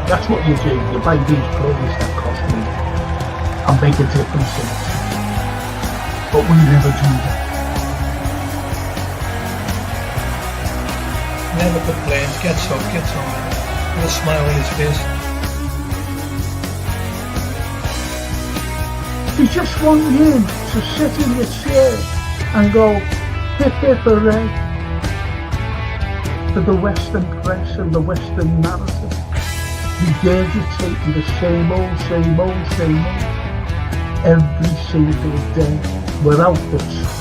That's what you do. You buy these players that cost me and make a difference in it. But we never do that. Never complains, gets up with a smile on his face. You just want him to sit in your chair and go, hip hip hooray, to the Western press and the Western narrative, regurgitating the same old, every single day, without the truth.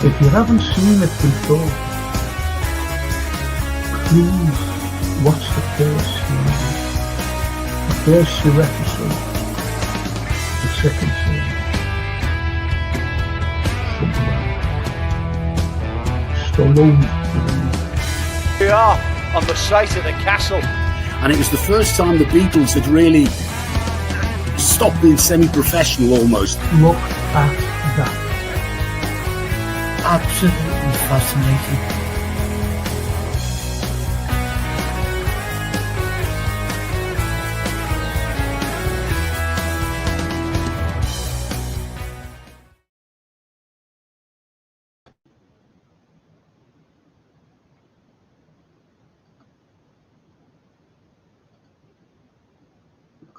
If you haven't seen it before, please watch the first series, the first 2 episodes, the second series. We are on the site of the castle. And it was the first time the Beatles had really stopped being semi-professional almost. Look at that. Absolutely fascinating.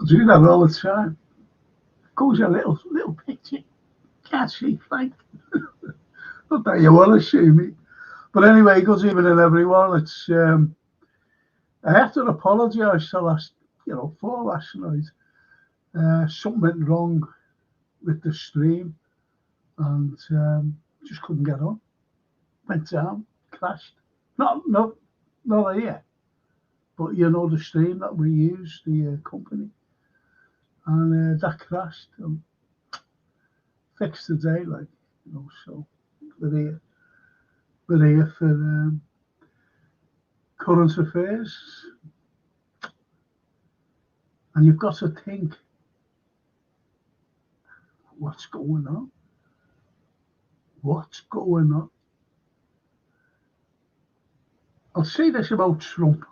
I do that all the time. Goes a little picture. Can't see Frank. Not that you want to see me. But anyway, good evening everyone. It's I have to apologise to for last night. Something went wrong with the stream and just couldn't get on. Went down, crashed. Not here, but the stream that we use, the company. And that crashed and fixed today, so we're here for current affairs. And you've got to think, what's going on? What's going on? I'll say this about Trump.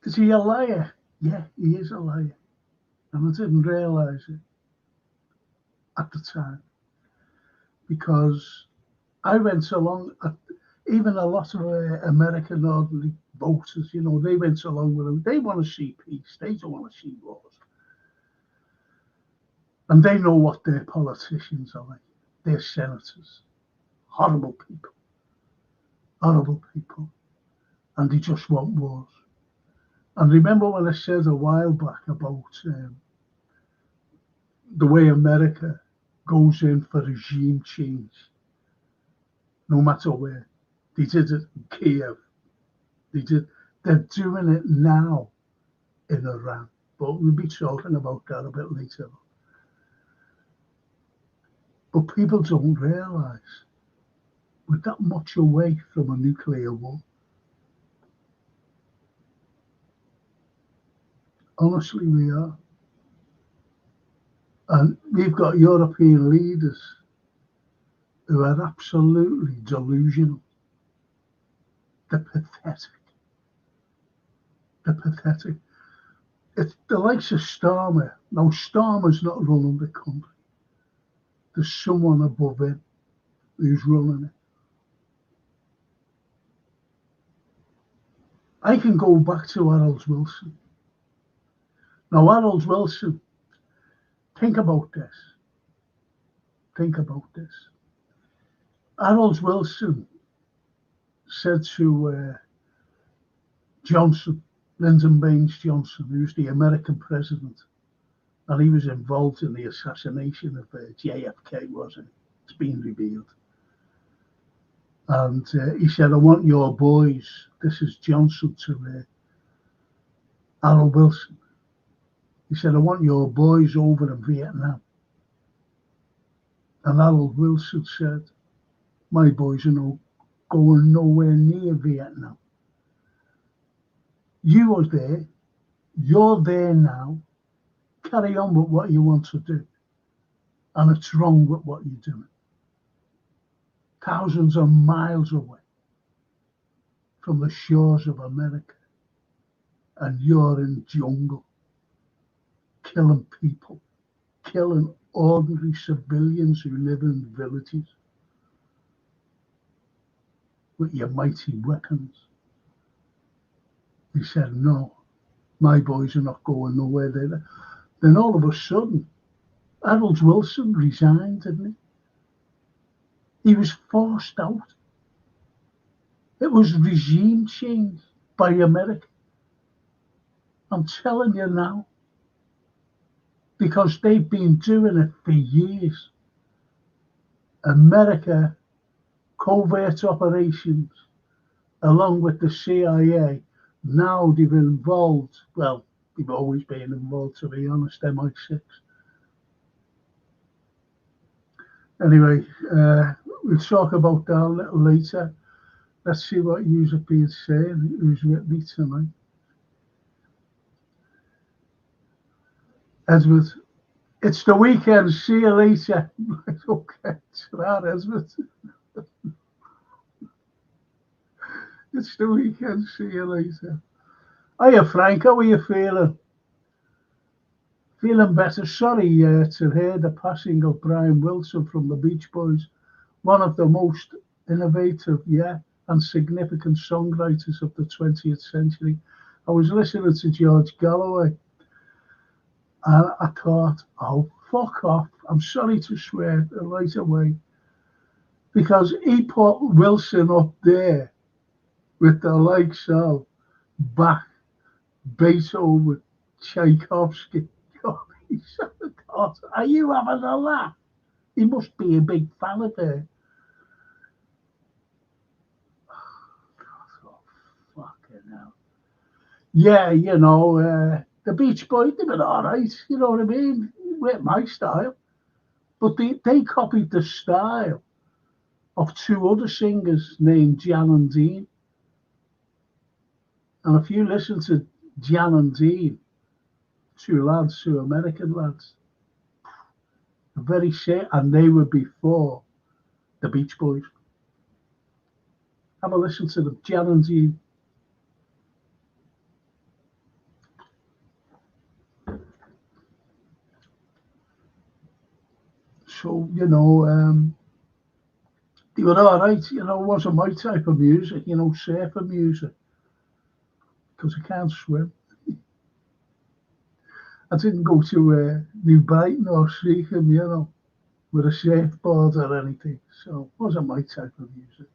Is he a liar? Yeah, he is a liar. And I didn't realise it at the time. Because I went along, even a lot of American ordinary voters, they went along with him. They want to see peace. They don't want to see wars. And they know what their politicians are like. They're senators. Horrible people. Horrible people. And they just want wars. And remember when I said a while back about the way America goes in for regime change, no matter where. They did it in Kiev. They're doing it now in Iran. But we'll be talking about that a bit later. But people don't realise we're that much away from a nuclear war. Honestly, we are. And we've got European leaders who are absolutely delusional. They're pathetic. They're pathetic. It's the likes of Starmer. Now, Starmer's not running the country. There's someone above him who's running it. I can go back to Harold Wilson. Now, Harold Wilson, think about this. Think about this. Harold Wilson said to Johnson, Lyndon Baines Johnson, who's the American president, and he was involved in the assassination of JFK, wasn't it? It's been revealed. And he said, I want your boys, this is Johnson to Harold Wilson. He said, I want your boys over in Vietnam. And Harold Wilson said, my boys are going nowhere near Vietnam. You are there. You're there now. Carry on with what you want to do. And it's wrong with what you're doing. Thousands of miles away from the shores of America, and you're in jungle, killing people, killing ordinary civilians who live in villages with your mighty weapons. He said, no, my boys are not going nowhere there. Then all of a sudden, Harold Wilson resigned, didn't he? He was forced out. It was regime change by America. I'm telling you now, because they've been doing it for years. America, covert operations, along with the CIA, now they've involved, well, they've always been involved, to be honest, MI6. Anyway, we'll talk about that a little later. Let's see what you've been saying, who's with me tonight. Edward, it's the weekend, see you later. Okay, it's that, Edward. It's the weekend, see you later. Hiya, Frank, how are you feeling? Feeling better. Sorry to hear the passing of Brian Wilson from the Beach Boys, one of the most innovative, and significant songwriters of the 20th century. I was listening to George Galloway, and I thought, oh, fuck off. I'm sorry to swear right away, because he put Wilson up there with the likes of Bach, Beethoven, Tchaikovsky. He sort of thought, are you having a laugh? He must be a big fan of there. Oh, fucking hell. Yeah, the Beach Boys, they were all right, you know what I mean? It weren't my style. But they copied the style of two other singers named Jan and Dean. And if you listen to Jan and Dean, two American lads, very shit, and they were before the Beach Boys. Have a listen to them, Jan and Dean. So, they were all right, it wasn't my type of music, surfer music, because I can't swim. I didn't go to New Brighton or Seacombe, with a surfboard or anything, so it wasn't my type of music.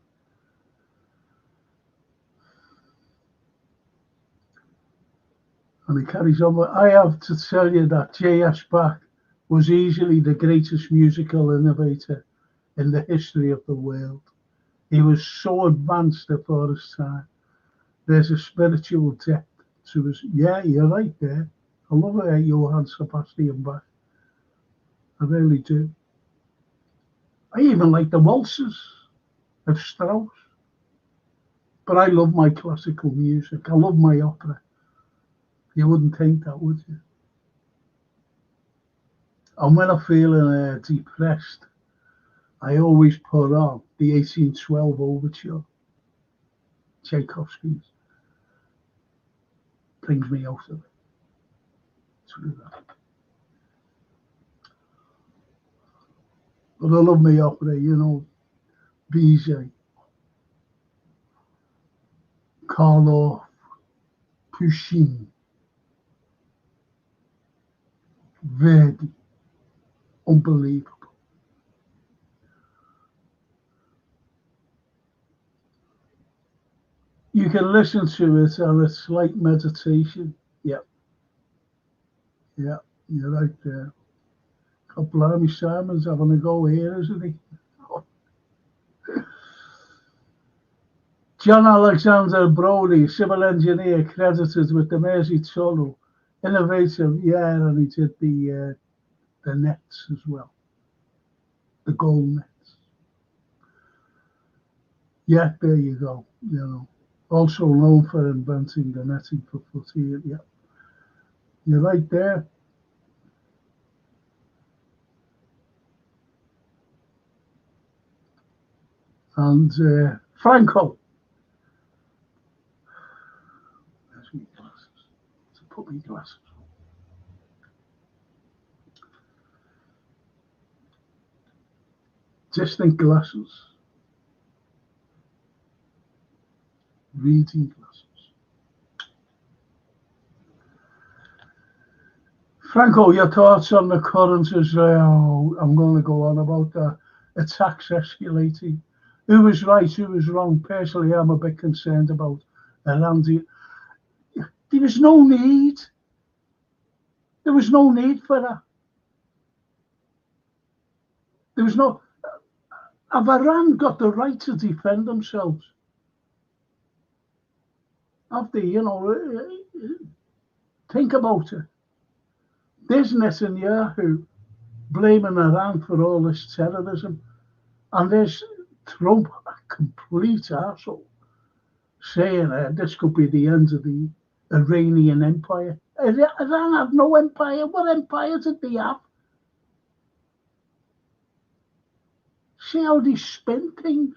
And he carries on with, I have to tell you that J.S. Bach was easily the greatest musical innovator in the history of the world. He was so advanced for his time. There's a spiritual depth to his. Yeah, you're right there. I love Johann Sebastian Bach. I really do. I even like the waltzes of Strauss. But I love my classical music. I love my opera. You wouldn't think that, would you? And when I'm feeling depressed, I always put on the 1812 Overture, Tchaikovsky's. Brings me out of it. Through that. But I love my opera, Bizet, Carlyle, Puccini, Verdi, unbelievable. You can listen to it and it's like meditation. Yep. Yeah, you're right there. Oh, blimey, Simon's having a go here, isn't he? John Alexander Brodie, civil engineer, credited with the Mersey Tunnel. Innovative, and he did the nets as well, the goal nets. Yeah, there you go. Also known for inventing the netting for footy. Yeah, you're right there. and Franco. Where's my glasses? To put my glasses on. Distant glasses. Reading glasses. Franco, your thoughts on the current Israel? I'm going to go on about the attacks escalating. Who was right, who was wrong? Personally, I'm a bit concerned about Iran. There was no need. There was no need for that. There was no. Have Iran got the right to defend themselves? Have they, think about it. There's Netanyahu blaming Iran for all this terrorism, and there's Trump, a complete arsehole, saying this could be the end of the Iranian empire. Iran have no empire. What empire did they have? See how they spin things.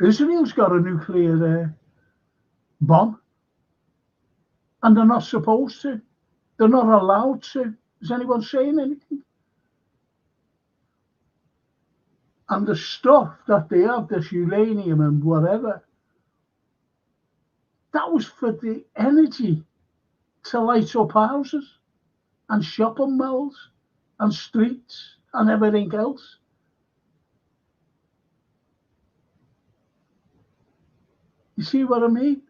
Israel's got a nuclear bomb, and they're not supposed to. They're not allowed to. Is anyone saying anything? And the stuff that they have, this uranium and whatever, that was for the energy to light up houses and shopping malls and streets and everything else. You see what I mean?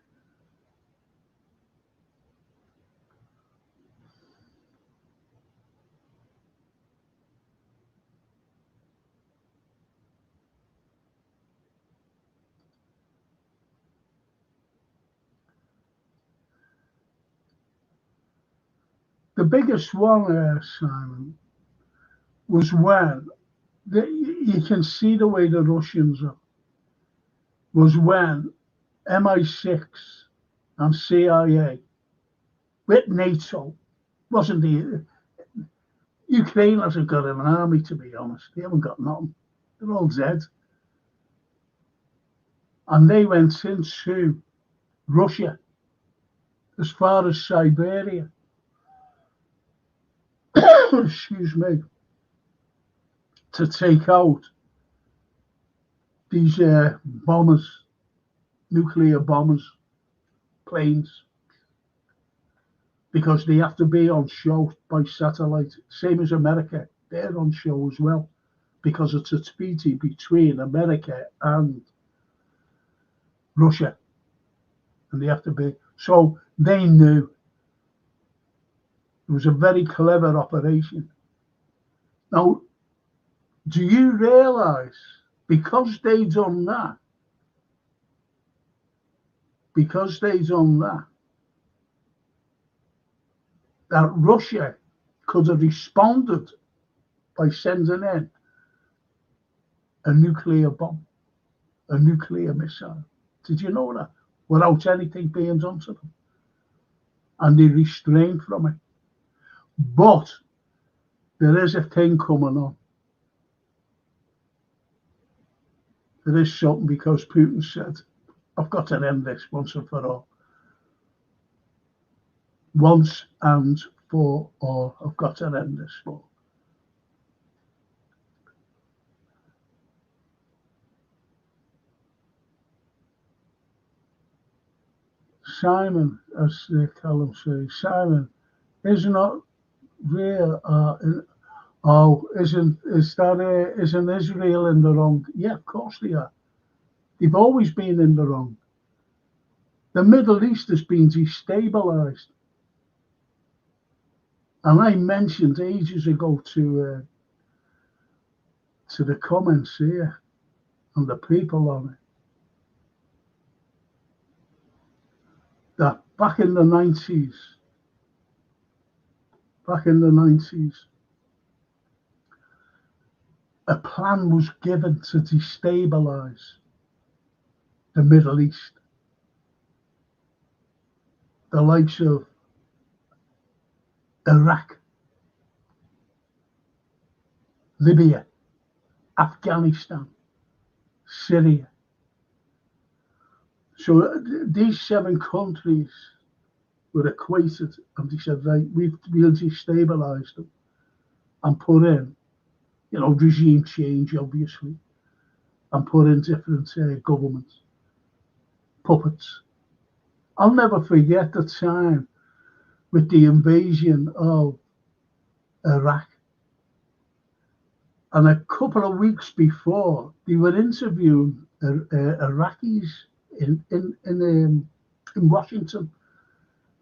The biggest one, Simon, was when you can see the way the Russians are. Was when MI6 and CIA with NATO wasn't the Ukraine hasn't got an army, to be honest. They haven't got nothing. They're all dead. And they went into Russia as far as Siberia. Excuse me. To take out these bombers, nuclear bombers, planes, because they have to be on show by satellite. Same as America, they're on show as well, because it's a treaty between America and Russia, and they have to be. So they knew it was a very clever operation. Now, do you realise, because they done that, that Russia could have responded by sending in a nuclear bomb, a nuclear missile? Did you know that? Without anything being done to them. And they restrained from it. But there is a thing coming on. There is something, because Putin said, I've got to end this once and for all. Once and for all, I've got to end this for. Simon, as they call him, say, Simon, is not real. Isn't Israel in the wrong? Yeah, of course they are. They've always been in the wrong. The Middle East has been destabilized. And I mentioned ages ago to the comments here and the people on it that back in the 90s, a plan was given to destabilize the Middle East. The likes of Iraq, Libya, Afghanistan, Syria. So these 7 countries were equated, and they said, right, we'll destabilise them and put in, regime change, obviously, and put in different governments, puppets. I'll never forget the time with the invasion of Iraq. And a couple of weeks before, they were interviewing Iraqis in Washington.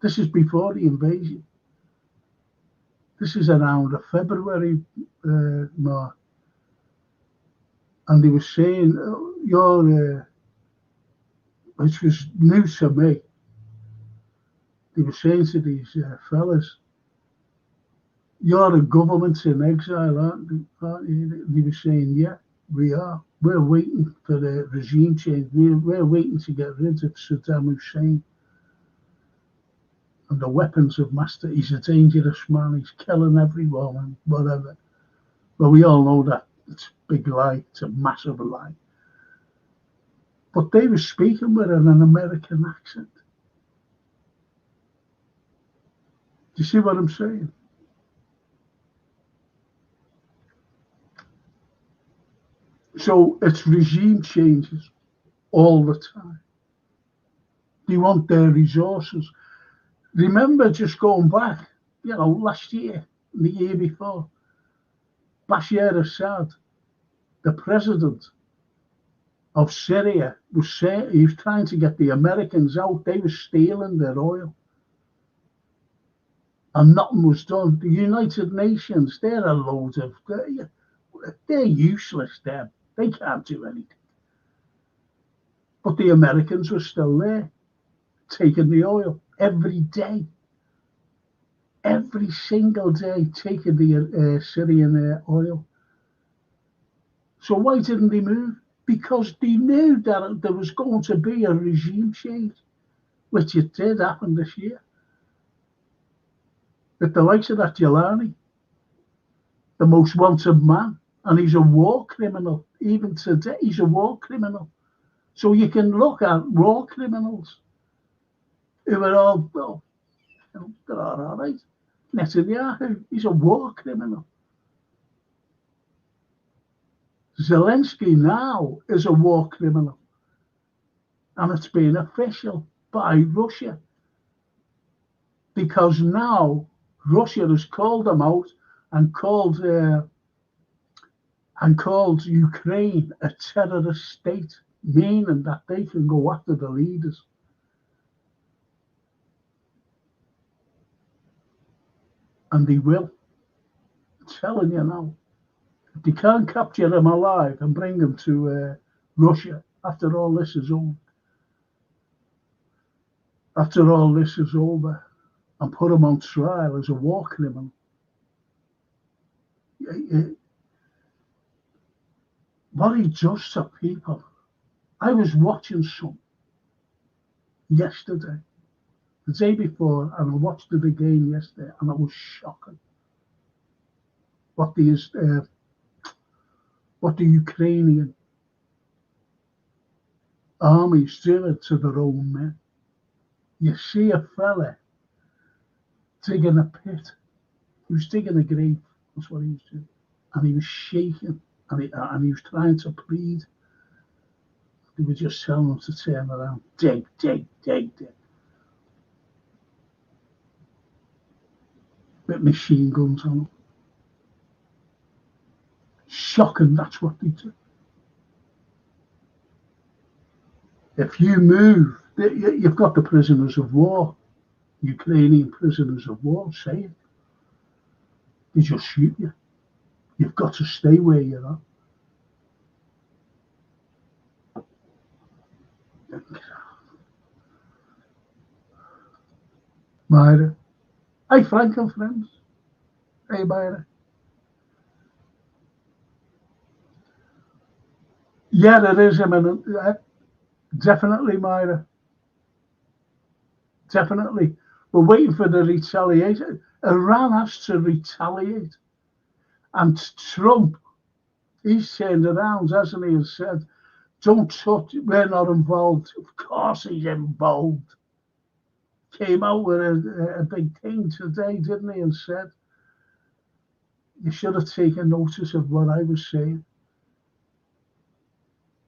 This is before the invasion. This is around February, Mark. And they were saying, which was new to me, they were saying to these fellas, you're a government in exile, aren't you? They were saying, yeah, we are. We're waiting for the regime change. We're waiting to get rid of Saddam Hussein and the weapons of mass. He's a dangerous man. He's killing everyone and whatever. Well, we all know that it's a big lie. It's a massive lie. But they were speaking with an American accent. Do you see what I'm saying? So it's regime changes all the time. They want their resources. Remember, just going back, last year, the year before, Bashar Assad, the president of Syria, was saying he was trying to get the Americans out. They were stealing their oil. And nothing was done. The United Nations, they're a load of, they're useless, they can't do anything. But the Americans were still there, taking the oil every day. Every single day, taking the Syrian oil. So why didn't they move? Because they knew that there was going to be a regime change, which it did happen this year. With the likes of that Jelani, the most wanted man, and he's a war criminal. Even today, he's a war criminal. So you can look at war criminals who are all, they're all right. Netanyahu, he's a war criminal. Zelensky now is a war criminal. And it's been official by Russia. Because now Russia has called them out and called Ukraine a terrorist state, meaning that they can go after the leaders. And they will. I'm telling you now. If they can't capture them alive and bring them to Russia after all this is over, and put him on trial as a war criminal, what he does to people. I was watching some yesterday, the day before, and I watched it again yesterday, and it was shocking. What the Ukrainian army's doing to their own men. You see a fella digging a pit. He was digging a grave. That's what he was doing. And he was shaking. And he was trying to plead. They were just telling him to turn around. Dig, dig, dig, dig. With machine guns on them. Shocking, that's what they do. If you move, you've got the prisoners of war. Ukrainian prisoners of war, say it. They just shoot you. You've got to stay where you are. Myra. Hey, Frank and friends. Hey, Myra. Yeah, it is imminent. Definitely, Myra. Definitely. We're waiting for the retaliation. Iran has to retaliate. And Trump He's turned around, hasn't he, and said, don't touch, we're not involved. Of course he's involved. Came out with a big thing today, didn't he, and said, you should have taken notice of what I was saying.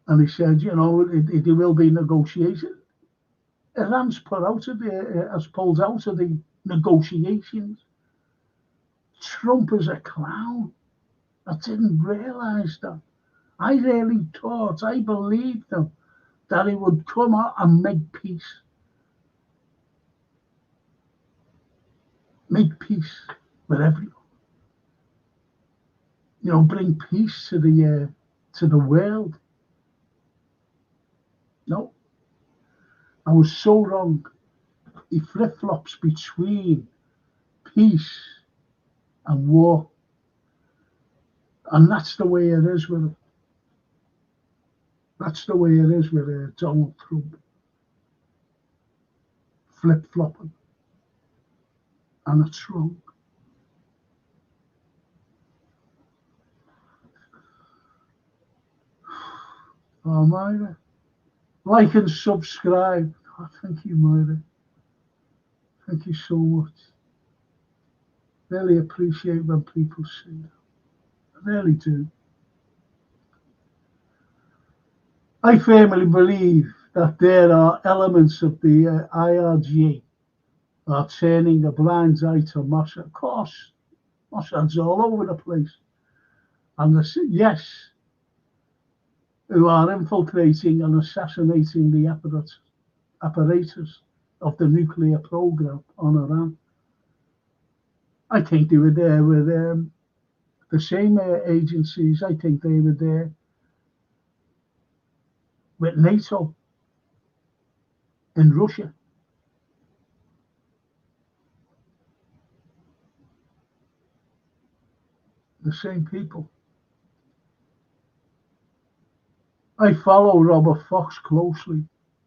And he said, you know, there will be negotiation. Iran's pulled out of the negotiations. Trump is a clown. I didn't realise that. I really thought, I believed him, that he would come out and make peace. Make peace with everyone. You know, bring peace to the world. No, I was so wrong. He flip-flops between peace and war. And that's the way it is with him. That's the way it is with Donald Trump. Flip-flopping. And it's wrong. Oh, Myra. Like and subscribe. Oh, thank you, Myra. Thank you so much. Really appreciate when people say that. I really do. I firmly believe that there are elements of the IRG are turning a blind eye to Mossad. Of course, Mossad's all over the place. And yes, who are infiltrating and assassinating the apparatus of the nuclear program on Iran. I think they were there with the same agencies. I think they were there with NATO in Russia. The same people. I follow Robert Fox closely,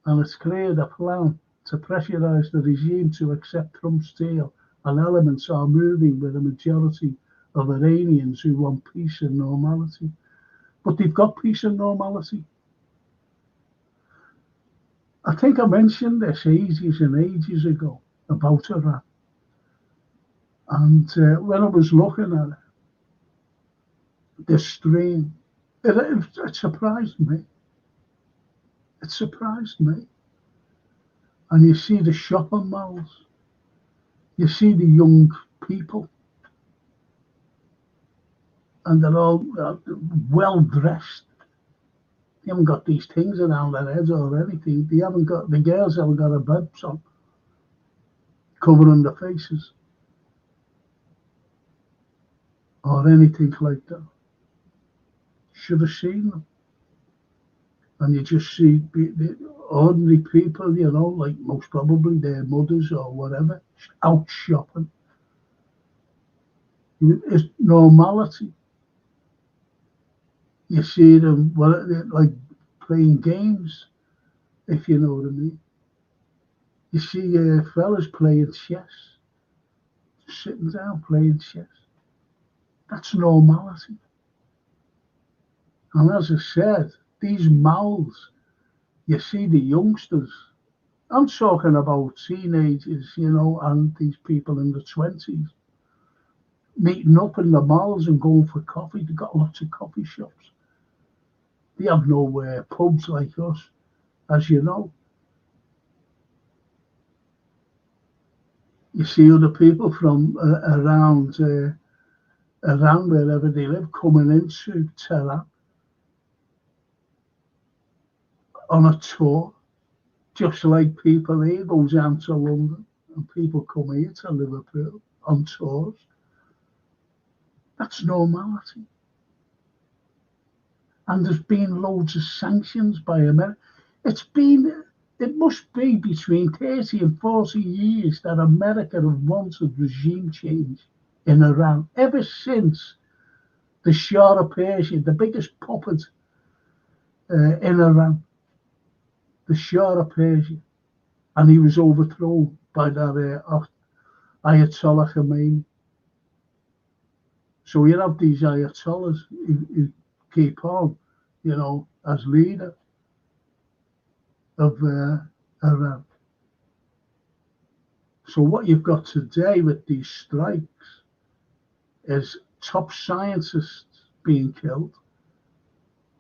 and it's clear the plan to pressurize the regime to accept Trump's deal and elements are moving with a majority of Iranians who want peace and normality. But they've got peace and normality. I think I mentioned this ages and ages ago about Iran. And when I was looking at it, this stream, it surprised me. It surprised me. And you see the shopping malls. You see the young people. And they're all well dressed. They haven't got these things around their heads or anything. The girls haven't got a bibs on, covering their faces. Or anything like that. Should have seen them. And you just see the ordinary people, you know, like most probably their mothers or whatever, out shopping. It's normality. You see them like playing games, if you know what I mean. You see fellas playing chess, sitting down playing chess. That's normality. And as I said, these malls, you see the youngsters. I'm talking about teenagers, you know, and these people in the 20s meeting up in the malls and going for coffee. They've got lots of coffee shops. They have no pubs like us, as you know. You see other people from around wherever they live coming into Tehran on a tour, just like people here go down to London and people come here to Liverpool on tours. That's normality. And there's been loads of sanctions by America. It must be between 30 and 40 years that America have wanted regime change in Iran, ever since the Shah of Persia, the biggest puppet in Iran, the Shah of Persia, and he was overthrown by that Ayatollah Khomeini. So you have these Ayatollahs who keep on, as leader of Iran. So what you've got today with these strikes is top scientists being killed,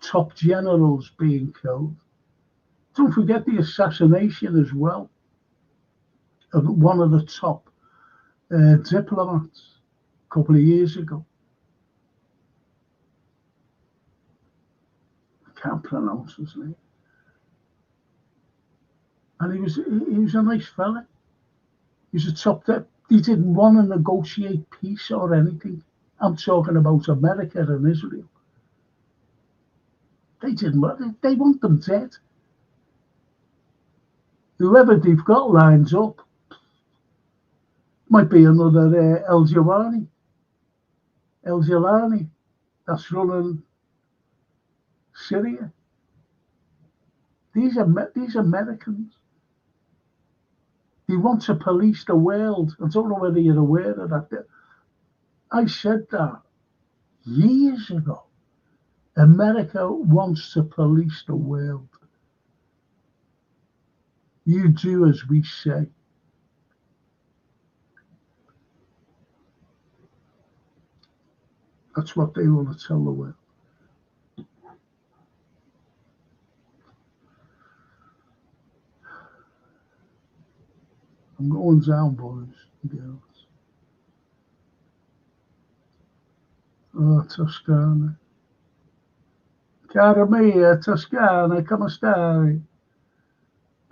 top generals being killed. Don't forget the assassination as well of one of the top diplomats a couple of years ago. I can't pronounce his name. And he was a nice fella. He was a top dip. He didn't want to negotiate peace or anything. I'm talking about America and Israel. They didn't want. They want them dead. Whoever they've got lines up might be another El Jawani, that's running Syria. These Americans. They want to police the world. I don't know whether you're aware of that. I said that years ago. America wants to police the world. You do as we say. That's what they want to tell the world. I'm going down, boys and girls. Oh, Toscana. Cara mia, Toscana, come stai?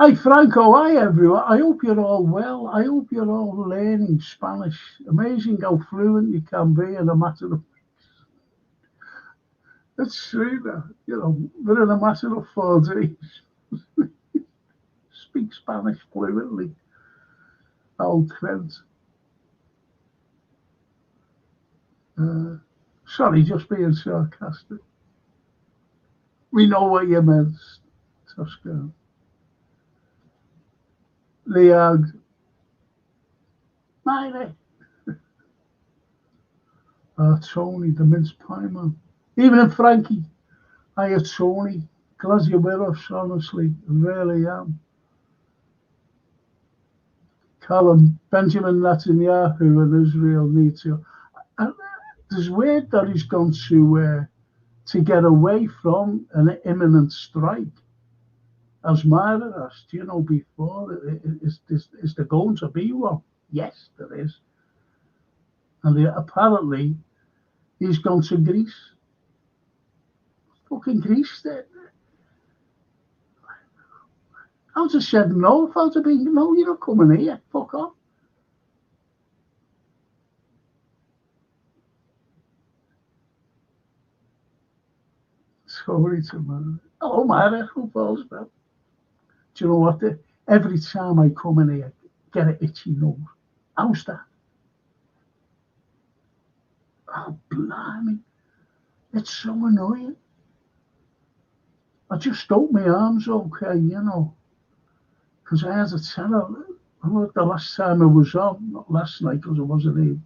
Hey, Franco, hi, everyone. I hope you're all well. I hope you're all learning Spanish. Amazing how fluent you can be in a matter of... It's true that, within a matter of 4 days, speak Spanish fluently. Old Trent. Sorry, just being sarcastic. We know what you meant, Tosca. Leag. Miley. Tony, the mince pie man. Even in Frankie. Hiya, Tony. Glad you're with us, honestly. I really am. Callum, Benjamin Netanyahu and Israel need to... There's word that he's gone to get away from an imminent strike. As Mara asked, before, is there going to be one? Yes, there is. And apparently, he's gone to Greece. Fucking Greece. I just said no. If I'd have been, no, you're not coming here. Fuck off. Sorry to Mara. Hello, Mara. Hope all's well. Do you know what? Every time I come in here, get an itchy nose. How's that? Oh, blimey. It's so annoying. I just hope my arm's okay, because I had a terrible... The last time I was on, not last night because I wasn't in,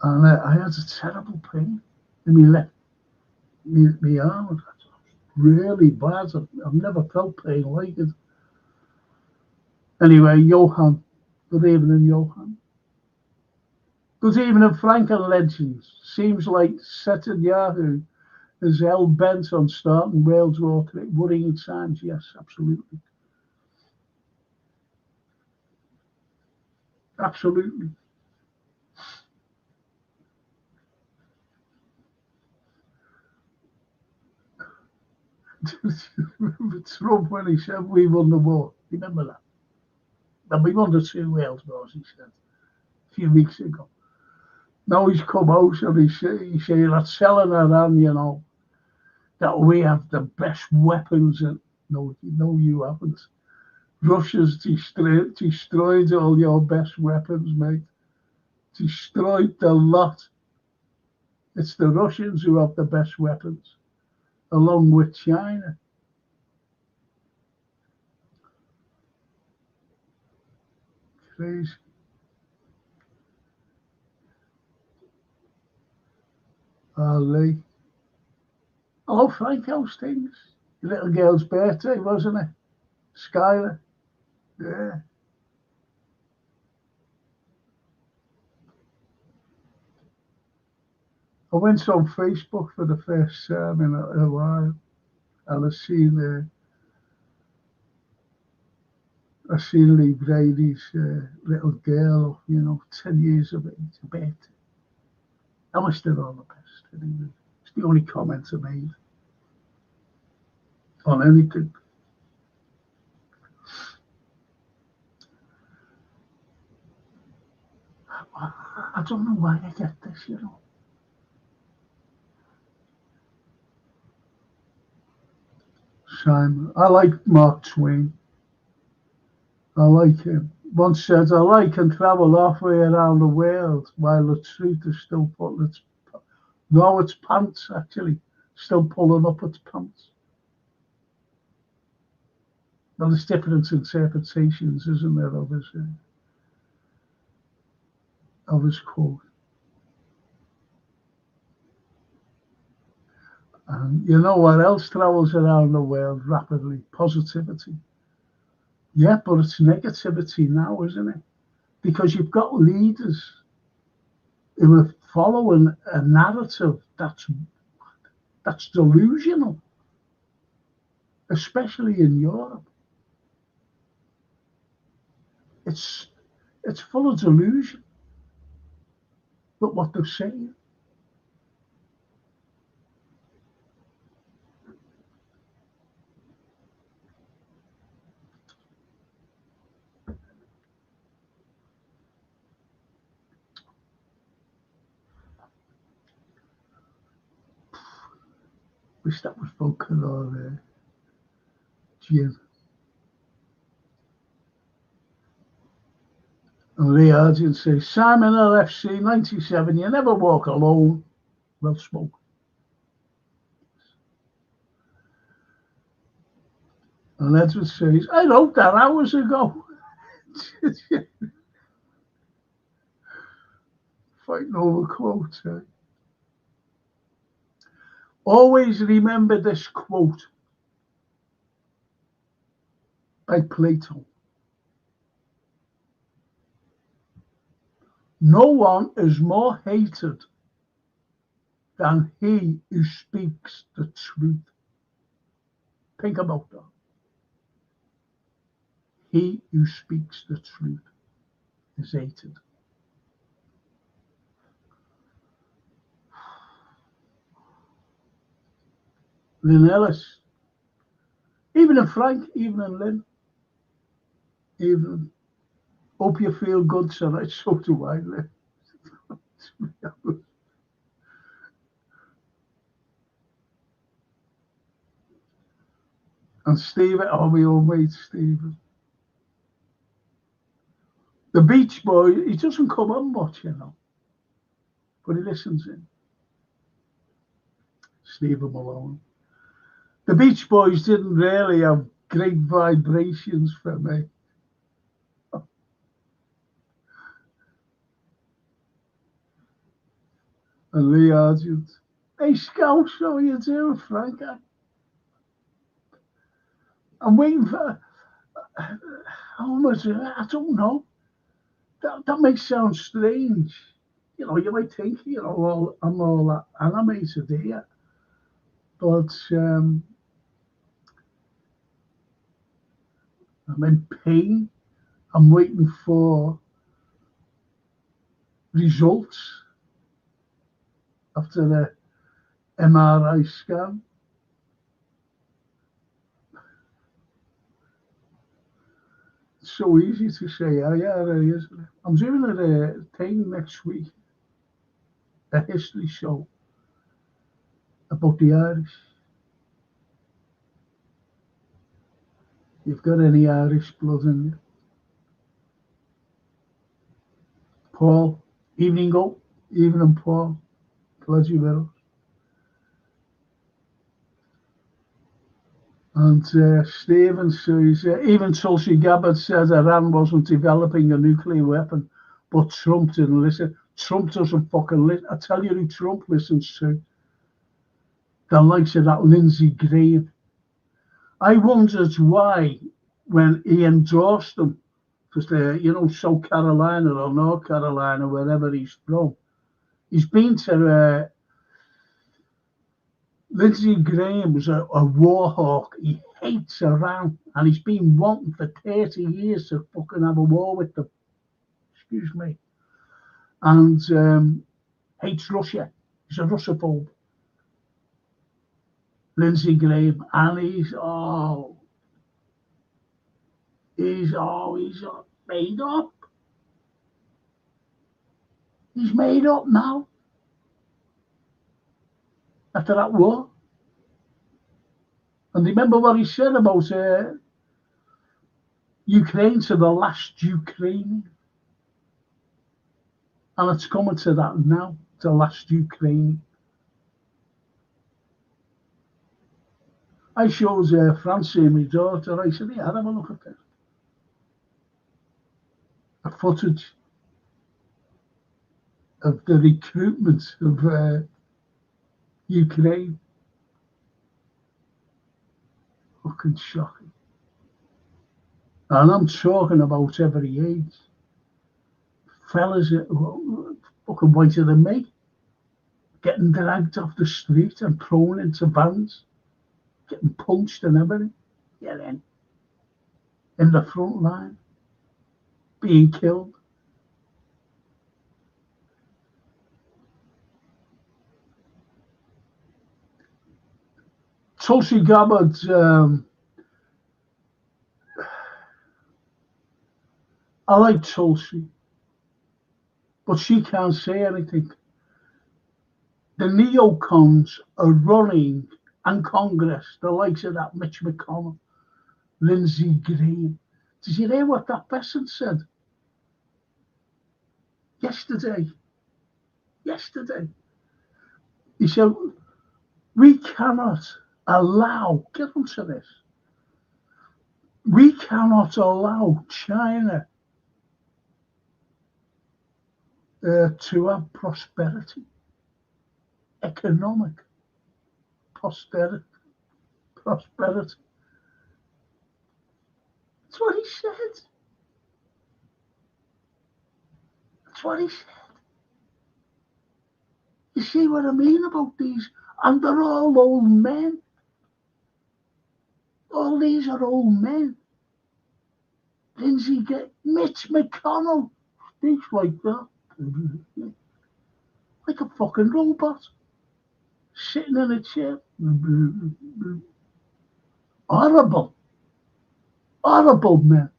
and I had a terrible pain in my left, my arm. Really bad. I've never felt pain like it. Anyway, Johan. Good evening, Johan. Good evening, Frank and Legends. Seems like Netanyahu is hell bent on starting World War III. Worrying times, yes, absolutely. Absolutely. Trump, when he said we won the war, remember that? And we won the 2 World Wars, he said, a few weeks ago. Now he's come out and he's saying that selling Iran, that we have the best weapons. And no, you haven't. Russia's destroyed all your best weapons, mate. Destroyed the lot. It's the Russians who have the best weapons, along with China. Crazy. Lee. Hello, Frank, how's things? Your little girl's birthday, wasn't it? Skylar. Yeah. I went on Facebook for the first time in a while, and I seen Lee Brady's little girl, 10 years of age, a bit. I wish they're all the best. Anyway. It's the only comment I made on anything. I don't know why I get this, Simon. I like Mark Twain. I like him. Once said, I can travel halfway around the world while the truth is still pulling its pants, actually. Still pulling up its pants. Well, there's different interpretations, isn't there, of his quote. And you know what else travels around the world rapidly? Positivity. Yeah, but it's negativity now, isn't it? Because you've got leaders who are following a narrative that's delusional, especially in Europe. It's full of delusion, but what they're saying. Wish that was vodka or gin. And Lee Argent says, Simon LFC 97, you never walk alone. Well spoken. And Edward says, I wrote that hours ago. Fighting over quotes. Always remember this quote by Plato. No one is more hated than he who speaks the truth. Think about that. He who speaks the truth is hated. Lynn Ellis, even in Frank, even in Lynn, even hope you feel good tonight. So do I, Lynn. And Stephen, my old mate Stephen. The Beach Boy, he doesn't come on much, but he listens in. Stephen Malone. The Beach Boys didn't really have great vibrations for me. And Lee Argent. Hey, Scout, how are you doing, Frank? I'm waiting for... How much? I don't know. That may sound strange. You might think, I'm all animated here. But I'm in pain. I'm waiting for results after the MRI scan. It's so easy to say, isn't it? I'm doing a thing next week, a history show about the Irish. You've got any Irish blood in you? Paul, evening Paul, glad you're with us. And Stephen says, even Tulsi Gabbard said Iran wasn't developing a nuclear weapon, but Trump didn't listen. Trump doesn't fucking listen. I tell you who Trump listens to. the likes of that Lindsey Graham. I wondered why, when he endorsed them, because they're, South Carolina or North Carolina, wherever he's from, he's been to Lindsey Graham was a war hawk. He hates Iran, and he's been wanting for 30 years to fucking have a war with them. Excuse me. And hates Russia. He's a Russophobe. Lindsey Graham, and he's made up. He's made up now. After that war. And remember what he said about Ukraine to the last Ukrainian. And it's coming to that now, the last Ukrainian. I showed Francie, my daughter, I said, yeah, have a look at this. The footage of the recruitment of Ukraine. Fucking shocking. And I'm talking about every age. Fellas fucking whiter than me, getting dragged off the street and thrown into vans, getting punched and everything. Get in the front line, being killed. Tulsi Gabbard, I like Tulsi, but she can't say anything. The neocons are running, and Congress, the likes of that Mitch McConnell, Lindsey Graham. Did you hear what that person said? Yesterday. He said, we cannot allow, get onto this, we cannot allow China to have prosperity, economic prosperity. That's what he said. You see what I mean about these? And they're all old men. All these are old men. Mitch McConnell speaks like that. Like a fucking robot. Sitting in a chair. Horrible men.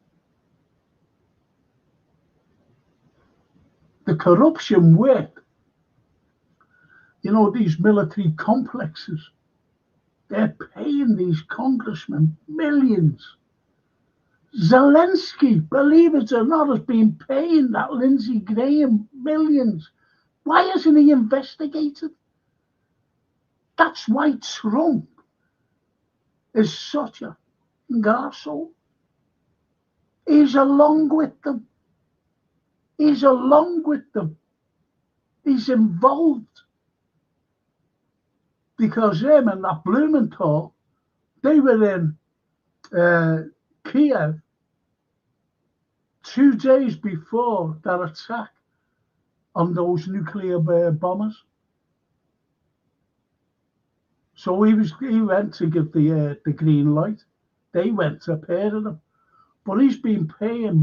The corruption with, these military complexes. They're paying these congressmen millions. Zelensky, believe it or not, has been paying that Lindsey Graham millions. Why isn't he investigated? That's why Trump is such a arsehole. He's along with them. He's involved. Because him and that Blumenthal, they were in Kiev 2 days before that attack on those nuclear bombers. So he went to give the green light. They went to pair of them, but he's being paid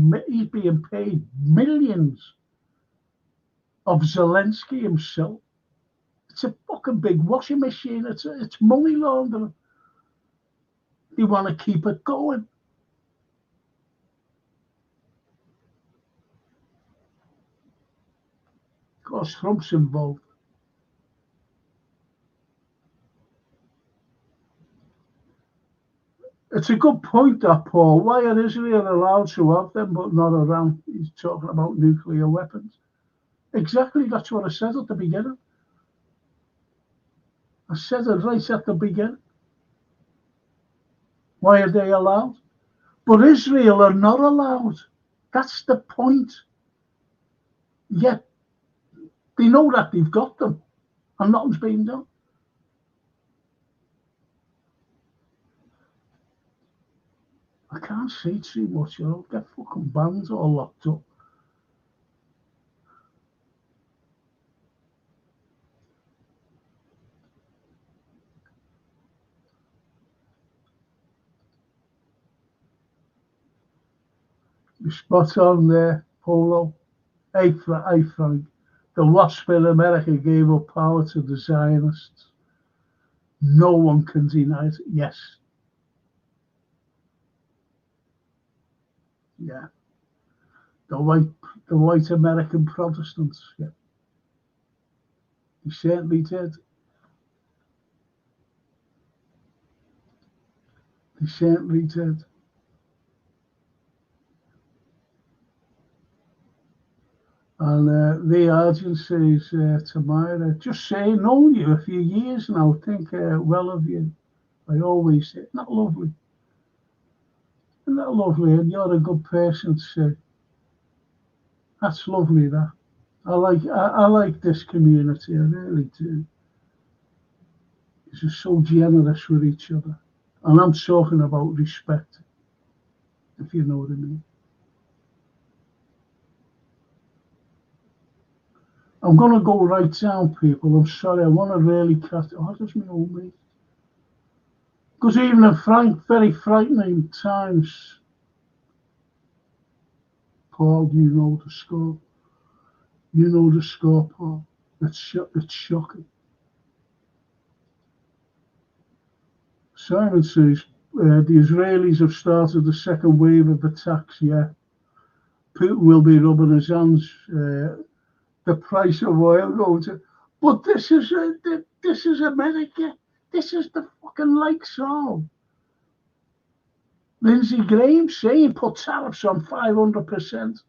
millions of Zelensky himself. It's a fucking big washing machine. It's money laundering. They want to keep it going. Of course, Trump's involved. It's a good point, that, Paul. Why are Israel allowed to have them but not Iran? He's talking about nuclear weapons. Exactly, that's what I said at the beginning. I said it right at the beginning. Why are they allowed? But Israel are not allowed. That's the point. Yet they know that they've got them and nothing's being done. I can't say too much, you know, get fucking banned or locked up. You spot on there, Polo. Hey, Frank. The wasp in America gave up power to the Zionists. No one can deny it. Yes. Yeah. The white American Protestants. Yeah. He certainly did. He certainly did. And the agencies tomorrow, just saying, known you a few years now, think well of you. I always say, not lovely. Isn't that lovely? And you're a good person to say. That's lovely, that. I like this community, I really do. It's just so generous with each other. And I'm talking about respect, if you know what I mean. I'm going to go right down, people. I'm sorry, I want to really cut. Oh, there's my old mate. Because even in very frightening times, Paul, you know the score. You know the score, Paul. It's shocking. Simon says, the Israelis have started the second wave of attacks, yeah. Putin will be rubbing his hands. The price of oil goes to. But this is America. This is the fucking likes of Lindsey Graham saying put tariffs on 500%.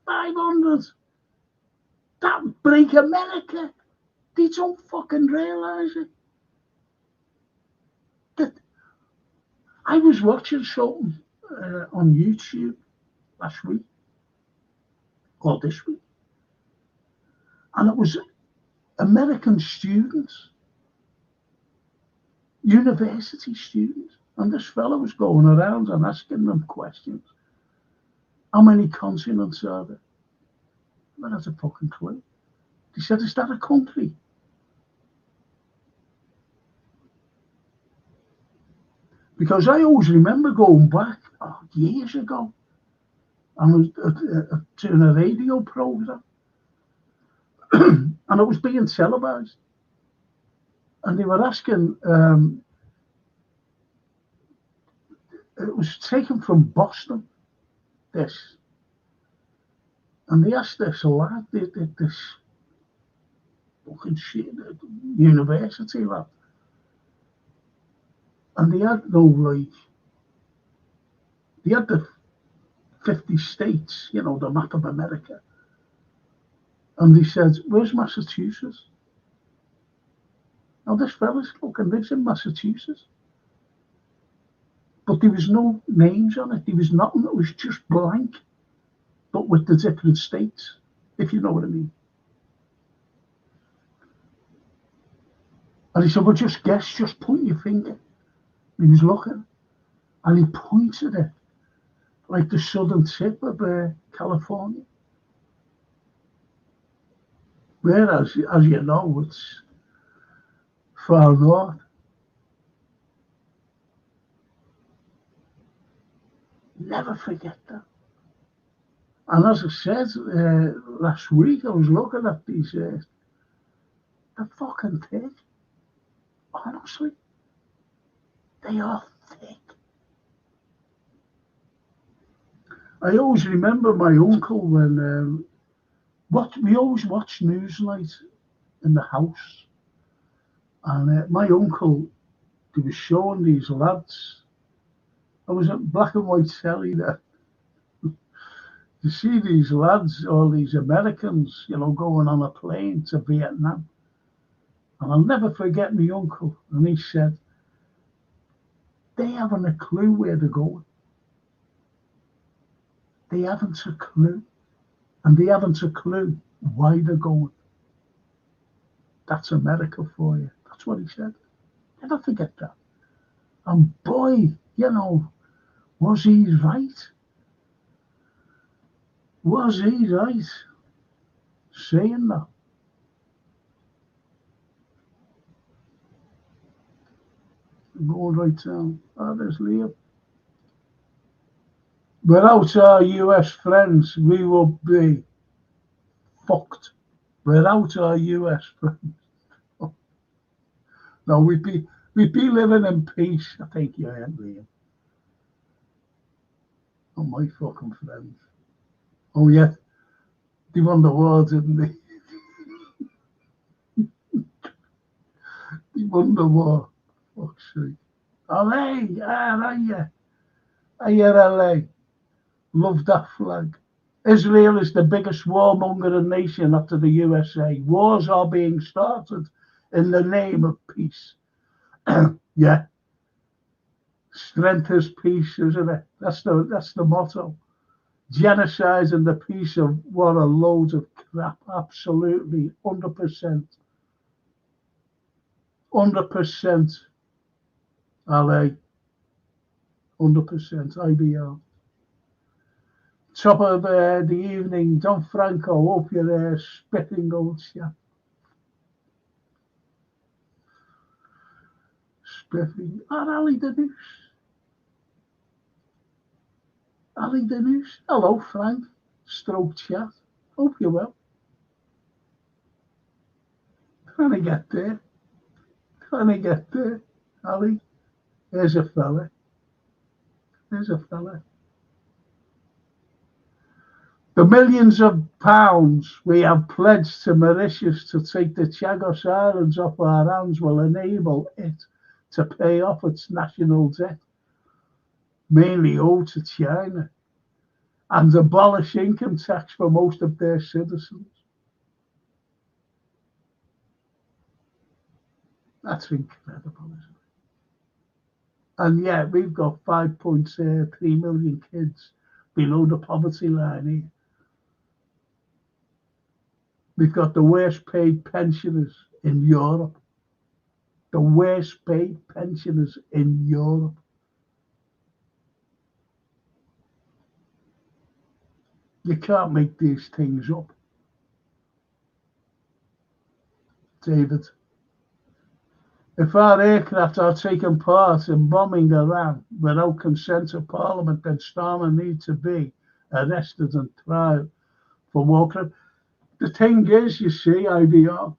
500. That would break America. They don't fucking realise it. That I was watching something on YouTube last week or this week, and it was American students, university students, and this fellow was going around and asking them questions. How many continents are there? Well, that's a fucking clue. He said, is that a country? Because I always remember going back years ago, I was doing a radio program, and it was being televised. And they were asking, it was taken from Boston, this. And they asked this lad, this fucking shit, university lad. And they had they had the 50 states, you know, the map of America. And they said, where's Massachusetts? Now this fella's fucking lives in Massachusetts. But there was no names on it. There was nothing. It was just blank, but with the different states, if you know what I mean. And he said, well, just guess, just point your finger. He was looking, and he pointed it like the southern tip of California. Whereas, as you know, it's far north. Never forget that. And as I said last week, I was looking at these, the fucking thick. Honestly, they are thick. I always remember my uncle when we always watched Newsnight in the house, and my uncle, he was showing these lads. I was at black and white telly there. You see these lads, all these Americans, you know, going on a plane to Vietnam. And I'll never forget my uncle. And he said, they haven't a clue where they're going. They haven't a clue. And they haven't a clue why they're going. That's America for you. That's what he said. Never forget that. And boy, You know, was he right? Was he right saying that? Going right down. Oh, there's Liam. Without our US friends, we will be fucked. Without our US friends. No, we'd be living in peace. I think you ain't Liam. Oh, my fucking friends. Oh, yeah. They won the war, didn't they? They won the war. Fuck's sake. LA, I hear LA. Love that flag. Israel is the biggest warmongering nation after the USA. Wars are being started in the name of peace. Yeah. Strength is peace, isn't it? That's the motto. Genocide and the peace of what a load of crap. Absolutely. 100%. 100%. LA. 100%. IBR. Top of the evening, Don Franco. Hope you're there, spitting old chap. Spiffing. And Ali Denise. Ali Denise. Hello, Frank. Stroke chat. Hope you're well. Can I get there? Can I get there? Ali. There's a fella. There's a fella. The millions of pounds we have pledged to Mauritius to take the Chagos Islands off our hands will enable it to pay off its national debt, mainly owed to China, and abolish income tax for most of their citizens. That's incredible, isn't it? And yet we've got 5.3 million kids below the poverty line here. We've got the worst paid pensioners in Europe. The worst paid pensioners in Europe. You can't make these things up. David, if our aircraft are taking part in bombing Iran without consent of Parliament, then Starmer needs to be arrested and tried for war crime. The thing is, you see, IVR,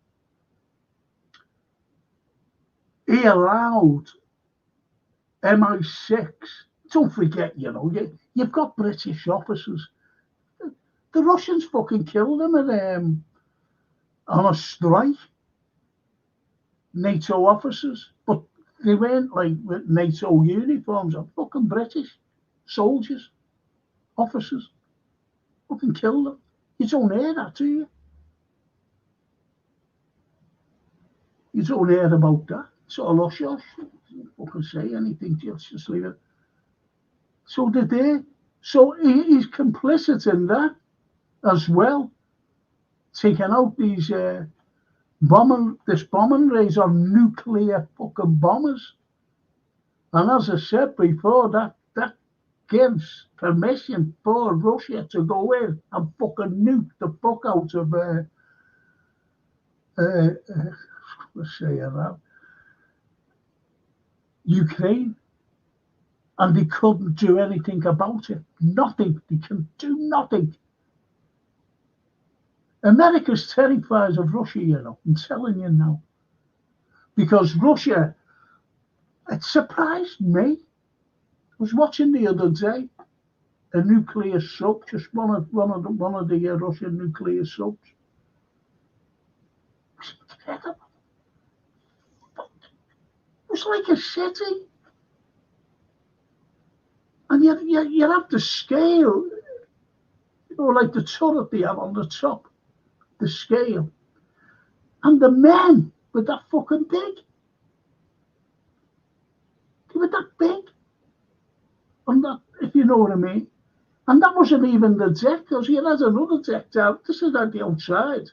he allowed MI6. Don't forget, you've got British officers. The Russians fucking killed them on a strike. NATO officers, but they weren't like with NATO uniforms. Or fucking British soldiers, officers, fucking killed them. You don't hear that, do you? You don't hear about that. It's all hush hush. Don't fucking say anything. Just leave it. So did they. So he's complicit in that as well, taking out these this bombing rays on nuclear fucking bombers. And as I said before, that gives permission for Russia to go in and fucking nuke the fuck out of let's say around Ukraine. And they couldn't do anything about it. Nothing. They can do nothing. America's terrified of Russia, I'm telling you now. Because Russia, it surprised me. I was watching the other day a nuclear sub, just one of the Russian nuclear subs. It was incredible. It was like a city. And you have the scale, like the turret they have on the top. The scale, and the men were that fucking big. They were that big, and that, if you know what I mean. And that wasn't even the deck, because he had another deck down. This is at the outside.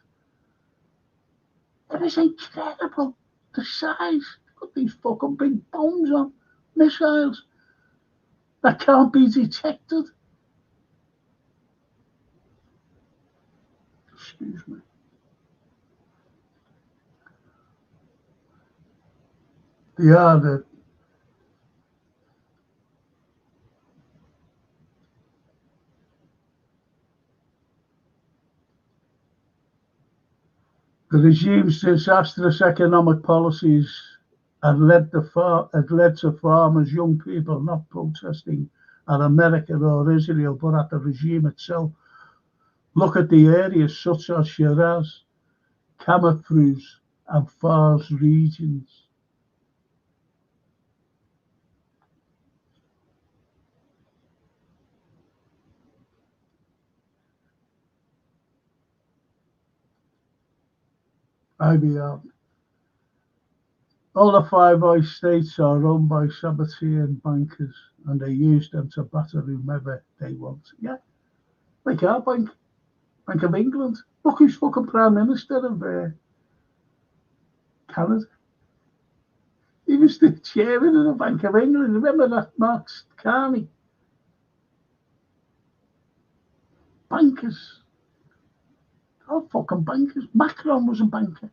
It was incredible, the size. Got these fucking big bombs on, missiles. that can't be detected. Excuse me. The regime's disastrous economic policies had led to farmers, young people not protesting at America or Israel, but at the regime itself. Look at the areas such as Shiraz, Kamafruz, and Fars regions. IBM. All the Five Eyes states are owned by Sabbatean bankers, and they use them to batter whomever they want. Yeah, like our bank, Bank of England. Look who's fucking Prime Minister of Canada. He was the chairman of the Bank of England. Remember that, Mark Carney? Bankers. All fucking bankers. Macron was a banker.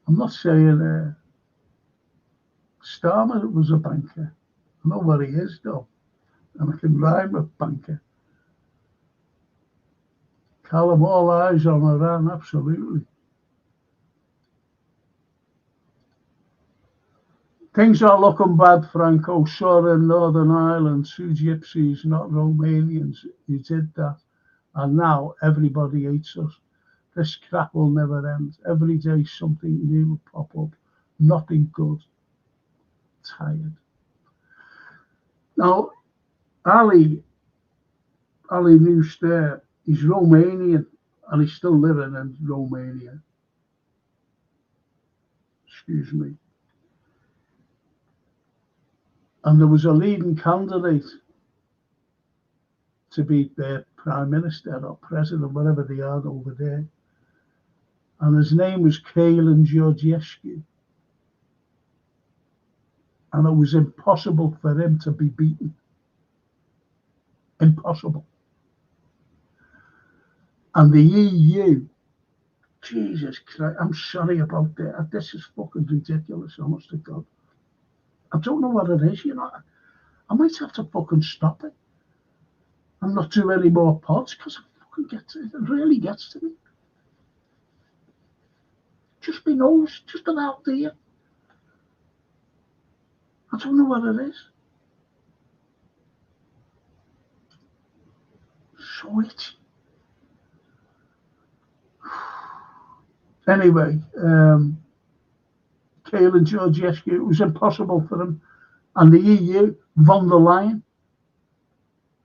I'm not saying Starmer was a banker. I know what he is, though. And I can rhyme with banker. Callum, all eyes on Iran, absolutely. Things are looking bad, Franco. Saw in Northern Ireland, 2 gypsies, not Romanians, who did that. And now everybody hates us. This crap will never end. Every day something new will pop up. Nothing good. Tired. Now, Ali Newster, he's Romanian and he's still living in Romania. Excuse me. And there was a leading candidate to be their prime minister or president, whatever they are over there. And his name was Carlyle Georgescu. And it was impossible for him to be beaten. Impossible. And the EU, Jesus Christ, I'm sorry about that. This is fucking ridiculous, honest to God. I don't know what it is, you know. I might have to fucking stop it and not do any more pods because it really gets to me. Just my nose, just an out there. I don't know what it is. So itchy. Anyway, Carlyle Georgescu, it was impossible for him. And the EU, von der Leyen,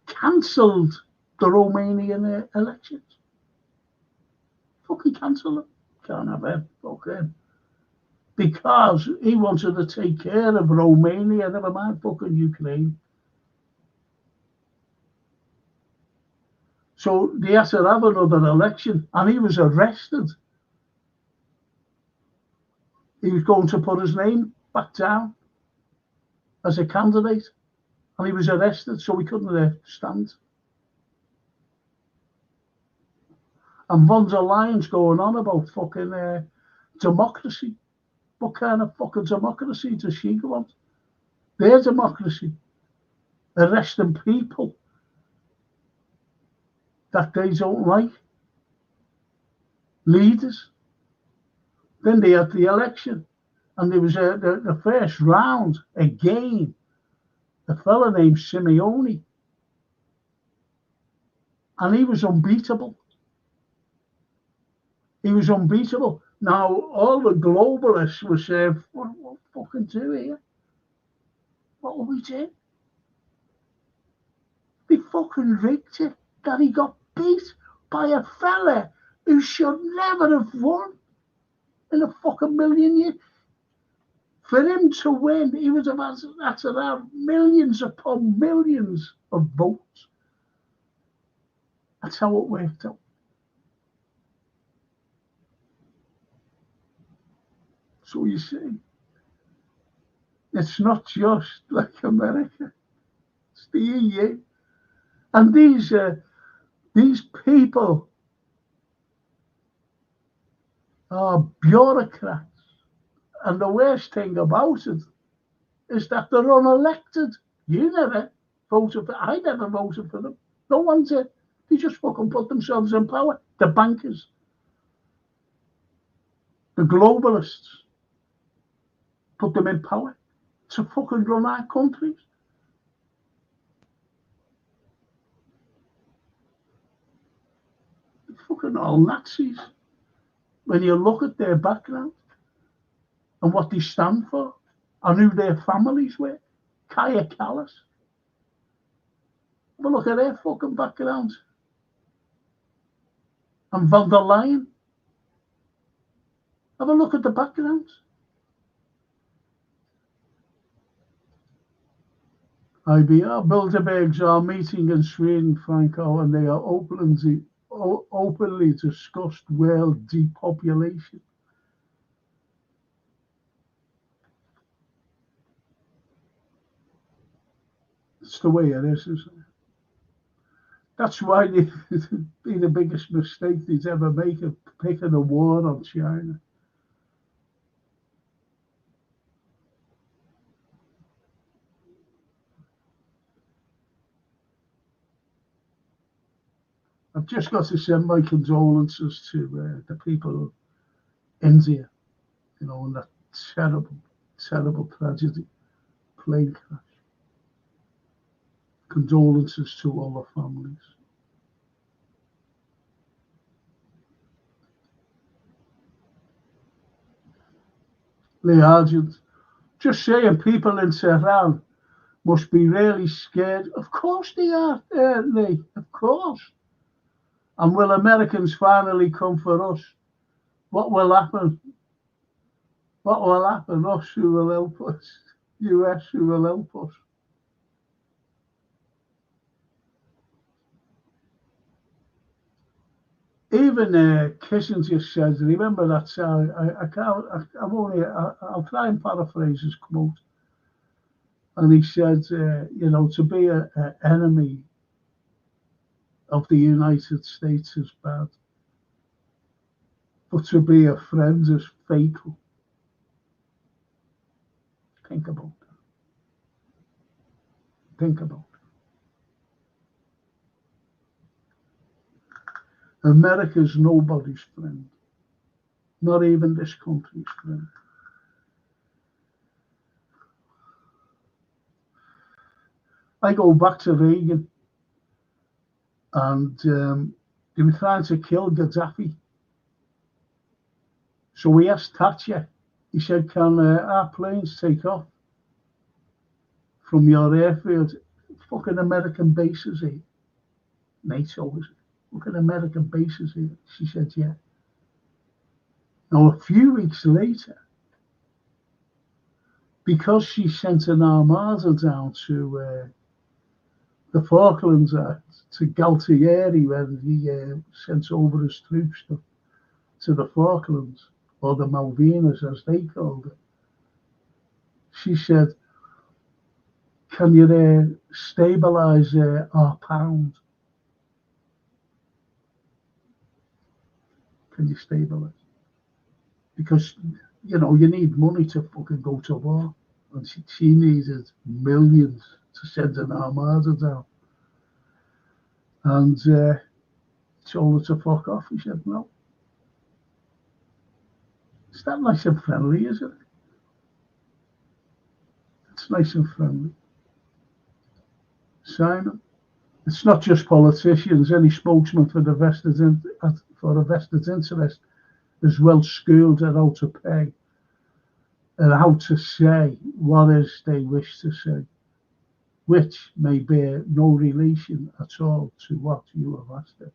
cancelled the Romanian elections. Fucking cancel them. Can't have him. Fucking. Because he wanted to take care of Romania, never mind fucking Ukraine. So they had to have another election, and he was arrested. He was going to put his name back down as a candidate, and he was arrested, so he couldn't stand. And von der Leyen's going on about fucking democracy. What kind of fucking democracy does she want? Their democracy. Arresting people that they don't like. Leaders. Then they had the election. And there was the first round, again, a fella named Simeone. And he was unbeatable. He was unbeatable. Now, all the globalists were saying, what fucking do here? What will we do? They fucking rigged it that he got beat by a fella who should never have won in a fucking million years. For him to win, he would have had to have millions upon millions of votes. That's how it worked out. So you see, It's not just like America. It's the EU. And these people are bureaucrats. And the worst thing about it is that they're unelected. You never voted for, I never voted for them. No one did. They just fucking put themselves in power. The bankers, the globalists, put them in power to fucking run our countries. They're fucking all Nazis. When you look at their background and what they stand for and who their families were, Kaya Kallas. Have a look at her fucking background. And von der Leyen. Have a look at the backgrounds. IBR Bilderbergs are meeting in Sweden, Franco, and they are openly discussed world depopulation. It's the way it is, isn't it? That's why it'd be the biggest mistake they'd ever make of picking a war on China. I've just got to send my condolences to the people of India, you know, in that terrible, terrible tragedy, plane crash. Condolences to all the families. Lee Argent, just saying people in Tehran must be really scared. Of course they are, Lee, of course. And will Americans finally come for us? What will happen? What will happen? Us who will help us? US who will help us? Even Kissinger says, remember that, I'll try and paraphrase his quote. And he said, you know, to be an enemy of the United States is bad, but to be a friend is fatal. Think about that. Think about it. America's nobody's friend, not even this country's friend. I go back to Reagan, and they were trying to kill Gaddafi. So we asked Thatcher, he said, can our planes take off from your airfield? Fucking American bases here. NATO, is it? Fucking American bases here. She said, yeah. Now, a few weeks later, because she sent an armada down to the Falklands, to Galtieri, when he sent over his troops to the Falklands, or the Malvinas as they called it. She said, can you stabilize our pound? Can you stabilize? Because, you know, you need money to fucking go to war. And she needed millions to send an armada down. And told her to fuck off. He said, no. It's that nice and friendly, isn't it? It's nice and friendly. Simon, it's not just politicians. Any spokesman for a vested interest is well schooled at how to pay and how to say what is they wish to say, which may bear no relation at all to what you have asked him.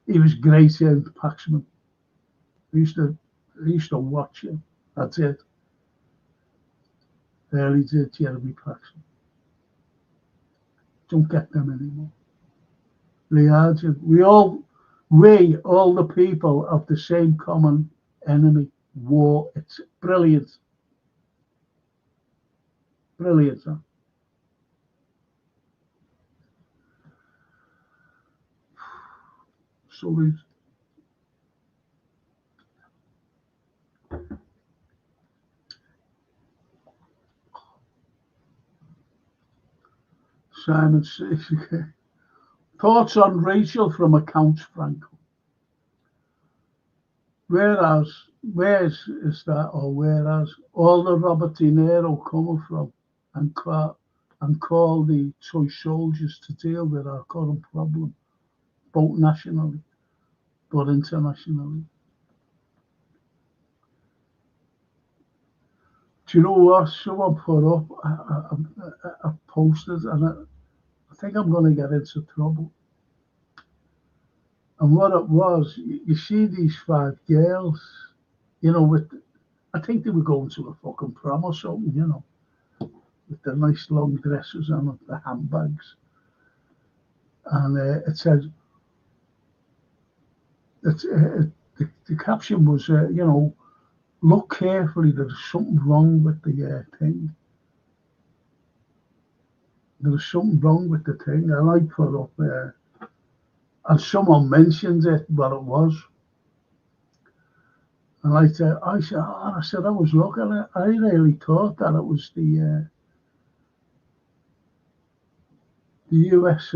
He was great in Paxman. I used to watch him. I did. Early did Jeremy Paxman. Don't get them anymore. We all the people of the same common enemy, war. It's brilliant. Brilliant, huh? So Simon says, thoughts on Rachel from accounts Franco. Where's is that, or whereas all the Robert De Niro coming from and call the toy soldiers to deal with our current problem, both nationally but internationally. Do you know what? Someone put up a posted, and I think I'm going to get into trouble. And what it was, you see these five girls, I think they were going to a fucking prom or something, with the nice long dresses on, the handbags. And it said, the caption was, look carefully, there's something wrong with the thing. There's something wrong with the thing. And I put up, and someone mentioned it, what it was. And I said, I was looking at it. I really thought that it was the US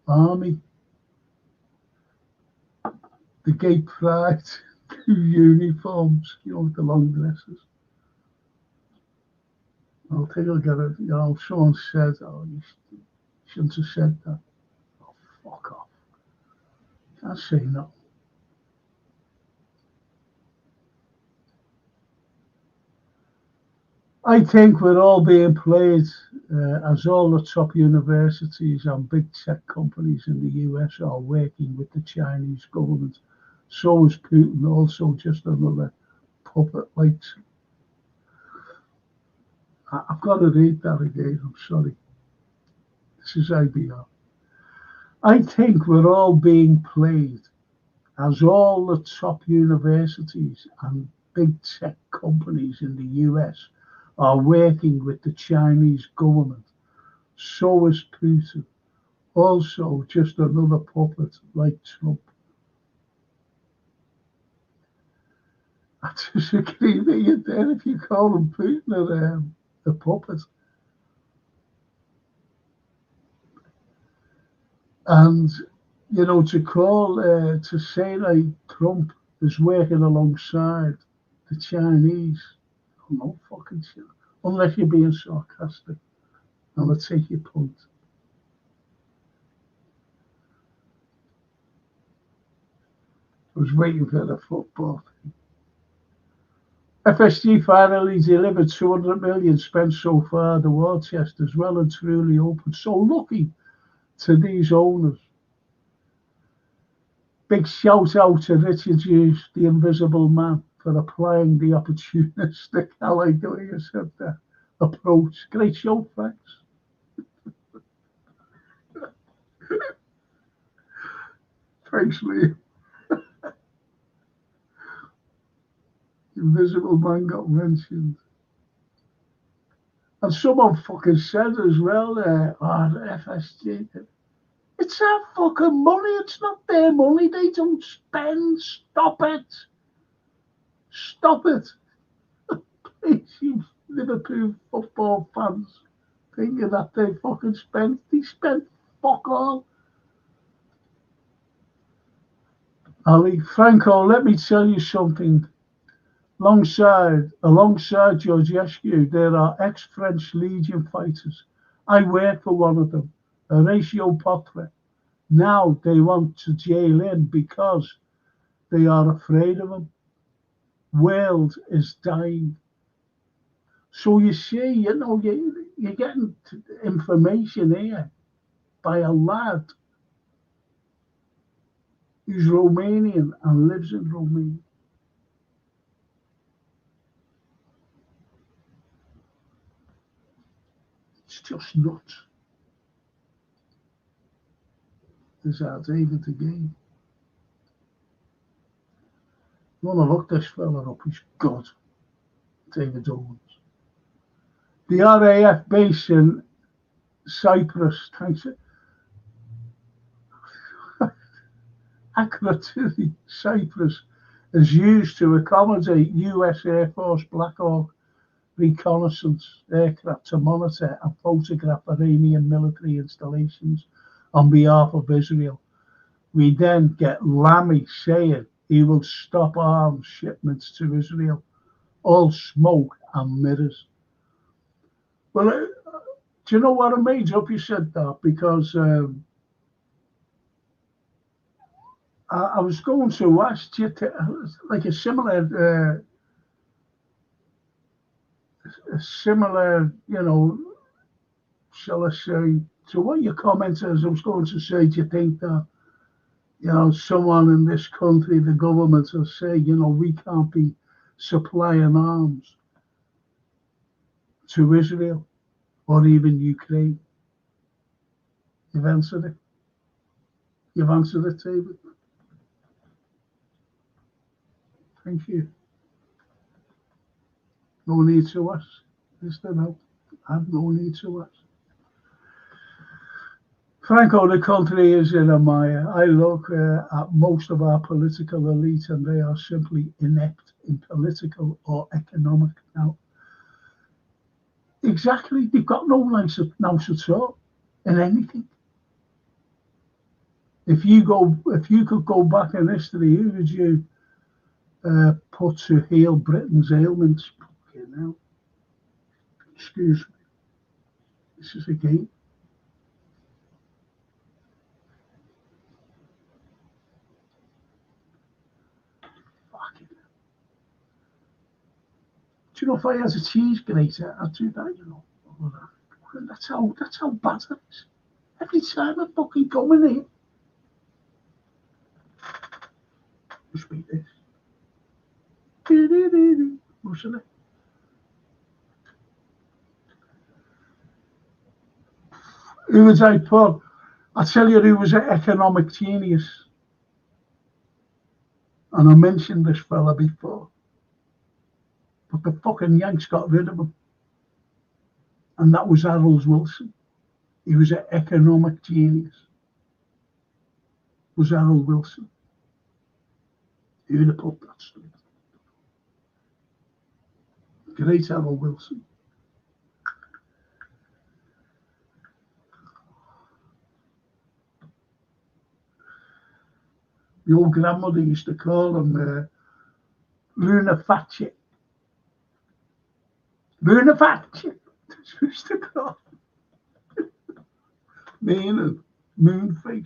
Army, the gay pride uniforms, with the long dresses. I'll think I'll get it. Someone said, oh, you shouldn't have said that. Oh, fuck off. Can't say no. I think we're all being played as all the top universities and big tech companies in the US are working with the Chinese government. So is Putin, also just another puppet. I've got to read that again, I'm sorry. This is IBR. I think we're all being played as all the top universities and big tech companies in the US are working with the Chinese government. So is Putin. Also, just another puppet like Trump. I disagree with you there if you call him Putin a puppet. And, to say like Trump is working alongside the Chinese, no fucking shit. Unless you're being sarcastic. And I'll take your point. I was waiting for the football thing. FSG finally delivered 200 million spent so far. The war chest is well and truly open. So lucky to these owners. Big shout out to Richard Hughes, the invisible man, for applying the opportunistic, I like the way you said that, approach. Great show, thanks. Thanks, Liam. Invisible man got mentioned. And someone fucking said as well, the FSG, it's our fucking money, it's not their money, they don't spend, stop it. Stop it. Please, you Liverpool football fans, thinking that they fucking spent, they spent fuck all. Ali, Franco, let me tell you something. Alongside Georgescu, there are ex-French Legion fighters. I work for one of them, Horatio Potre. Now they want to jail him because they are afraid of him. World is dying. So you see, you're getting information here by a lad who's Romanian and lives in Romania. It's just nuts. There's our David again. You want to look this fella up, he's God. David Owens. The RAF base in Cyprus, thanks. Akrotiri, Cyprus, is used to accommodate US Air Force Black Hawk reconnaissance aircraft to monitor and photograph Iranian military installations on behalf of Israel. We then get Lamy saying he will stop arms shipments to Israel. All smoke and mirrors. Well, do you know what I made up? You said that because I was going to ask you like a similar, shall I say, to what you commented as I was going to say, do you think that, someone in this country, the government will say, we can't be supplying arms to Israel or even Ukraine? You've answered it. You've answered it, David. Thank you. No need to ask. No, I have no need to ask. Franco, the country is in a mire. I look at most of our political elite and they are simply inept in political or economic now. Exactly. They've got no nous at all in anything. If you could go back in history, who would you put to heal Britain's ailments? Excuse me. This is a game. Fucking. Do you know if I had a cheese grater, I'd do that, That's how bad it is. Every time I fucking go in here. Must be this. Wasn't it? Who was I put? I tell you who was an economic genius. And I mentioned this fella before. But the fucking Yanks got rid of him. And that was Harold Wilson. He was an economic genius. Was Harold Wilson. Who'd have put that straight? Great Harold Wilson. The old grandmother used to call him Luna Fatchett. Luna Fatchett. That's what used to call him. Meaning moon face.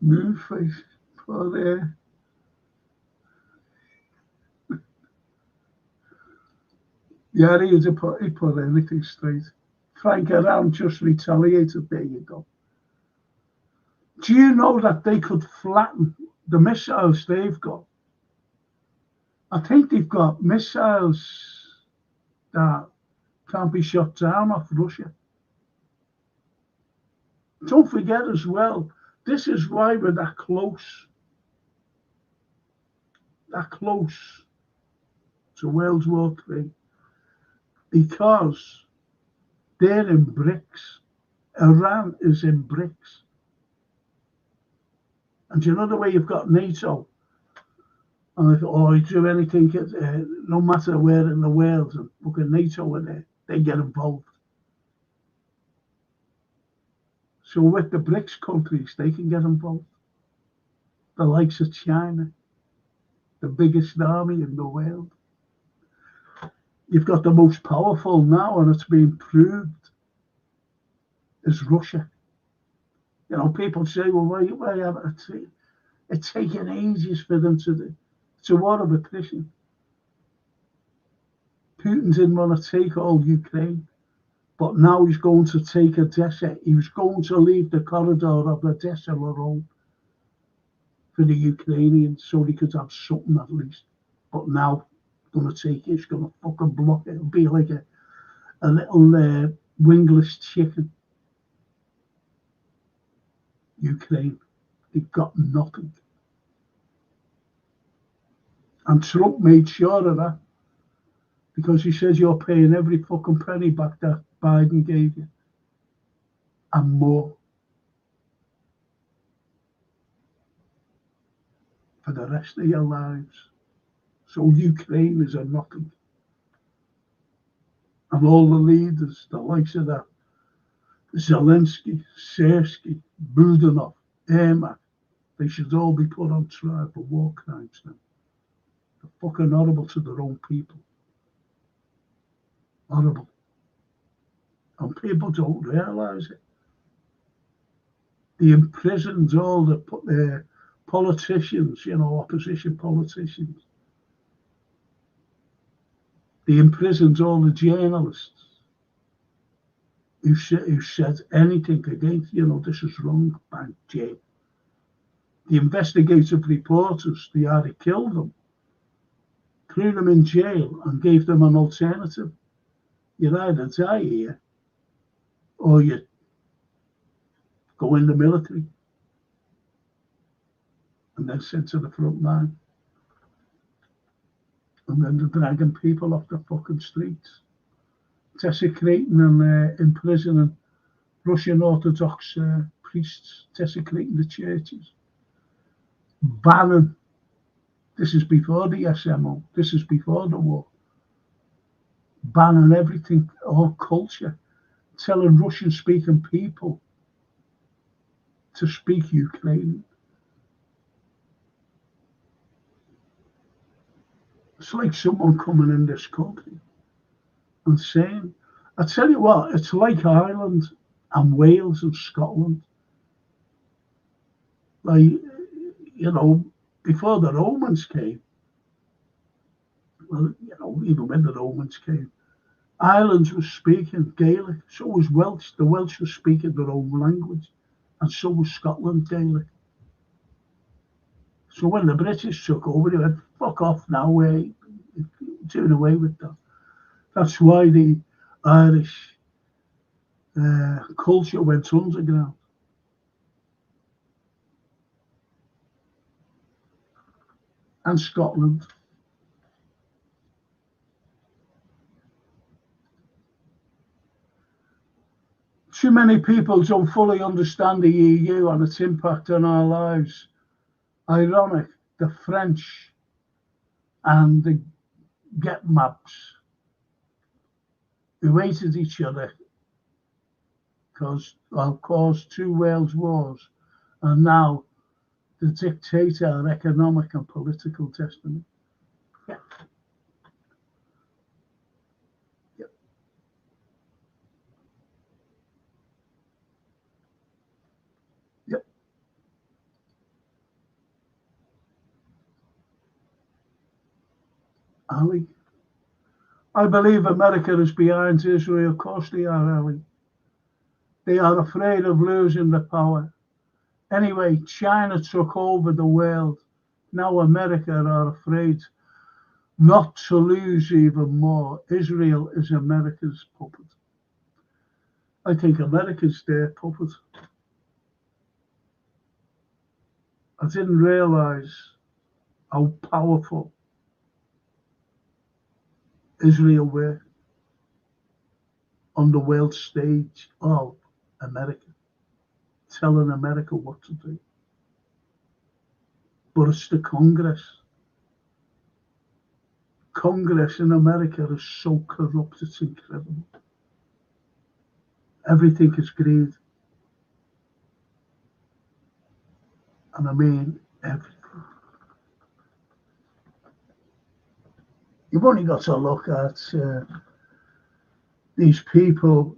Moon face. For there. Yeah, he put anything straight. Frank Around just retaliated. There you go. Do you know that they could flatten the missiles they've got? I think they've got missiles that can't be shot down off Russia. Don't forget as well, this is why we're that close to World War III. Because they're in BRICS. Iran is in BRICS. And you know the way you've got NATO? And they thought, you do anything, no matter where in the world, and fucking NATO in there, they get involved. So with the BRICS countries, they can get involved. The likes of China, the biggest army in the world. You've got the most powerful now, and it's been proved, is Russia. People say, well, why have it? It's taken ages for them to do. It's a war of attrition. Putin didn't want to take all Ukraine, but now he's going to take Odessa. He was going to leave the corridor of Odessa alone for the Ukrainians so they could have something at least. But now, going to take it, he's going to fucking block it. It'll be like a little wingless chicken. Ukraine, they've got nothing. And Trump made sure of that because he says you're paying every fucking penny back that Biden gave you and more for the rest of your lives. So Ukraine is a nothing. And all the leaders, the likes of that, Zelensky, Sersky, Budanov, Ermak, they should all be put on trial for war crimes now. They're fucking horrible to their own people. Horrible. And people don't realise it. They imprisoned all the politicians, opposition politicians. They imprisoned all the journalists who said anything against, this is wrong, bang, jail. The investigative reporters, they either killed them, threw them in jail, and gave them an alternative. You either die here or you go in the military and then sent to the front line. And then they're dragging people off the fucking streets, desecrating and imprisoning Russian Orthodox priests, desecrating the churches, banning. This is before the SMO, this is before the war. Banning everything, all culture, telling Russian-speaking people to speak Ukrainian. It's like someone coming in this country and saying, I tell you what, it's like Ireland and Wales and Scotland. Like, before the Romans came, well, even when the Romans came, Ireland was speaking Gaelic, so was Welsh. The Welsh were speaking their own language, and so was Scotland Gaelic. So when the British took over, they went, fuck off now, we're doing away with that. That's why the Irish culture went underground. And Scotland. Too many people don't fully understand the EU and its impact on our lives. Ironic, the French and the get maps who hated each other caused 2 world wars, and now the dictate our economic and political destiny. Yeah. Yeah. Yep. Ali, I believe America is behind Israel. Of course they are, Ali. They are afraid of losing the power. Anyway, China took over the world. Now America are afraid not to lose even more. Israel is America's puppet. I think America's their puppet. I didn't realize how powerful Israel were on the world stage of America, telling America what to do. But it's the Congress. Congress in America is so corrupt, it's incredible. Everything is greed. And I mean everything. You've only got to look at these people,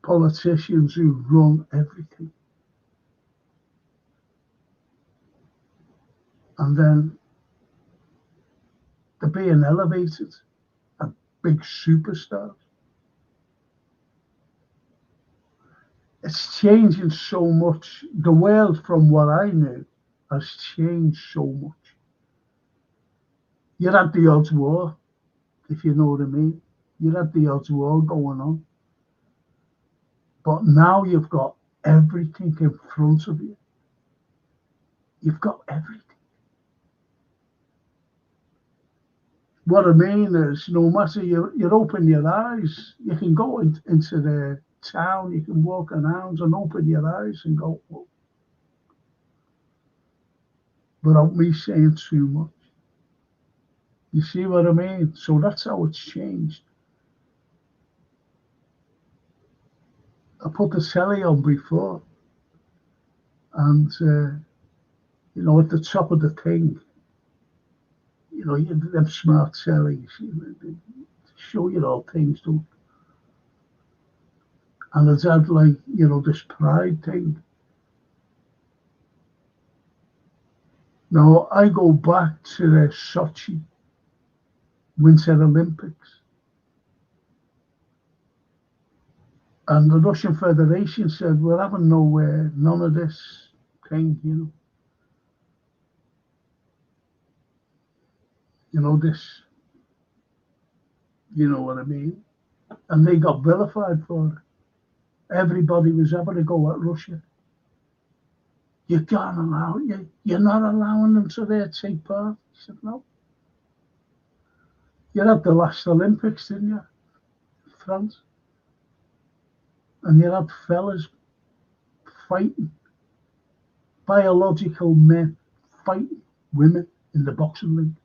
politicians who run everything. And then they're being elevated as big superstars. It's changing so much. The world, from what I knew, has changed so much. You're at the odds war, if you know what I mean. You're at the odds war going on. But now you've got everything in front of you. You've got everything. what I mean is, no matter you open your eyes, you can go into the town, you can walk around and open your eyes and go, "Whoa," without me saying too much. You see what I mean? So that's how it's changed. I put the telly on before, and at the top of the thing, you them smart tellies, they show you all things, don't they? And it's had like, this pride thing. Now I go back to the Sochi Winter Olympics, and the Russian Federation said we're having none of this thing, this, you know what I mean? And they got vilified for it. Everybody was having a go at Russia. You can't allow it. You're not allowing them to there take part. He said, no. You had the last Olympics, didn't you? France. And you had fellas fighting, biological men fighting women in the boxing ring.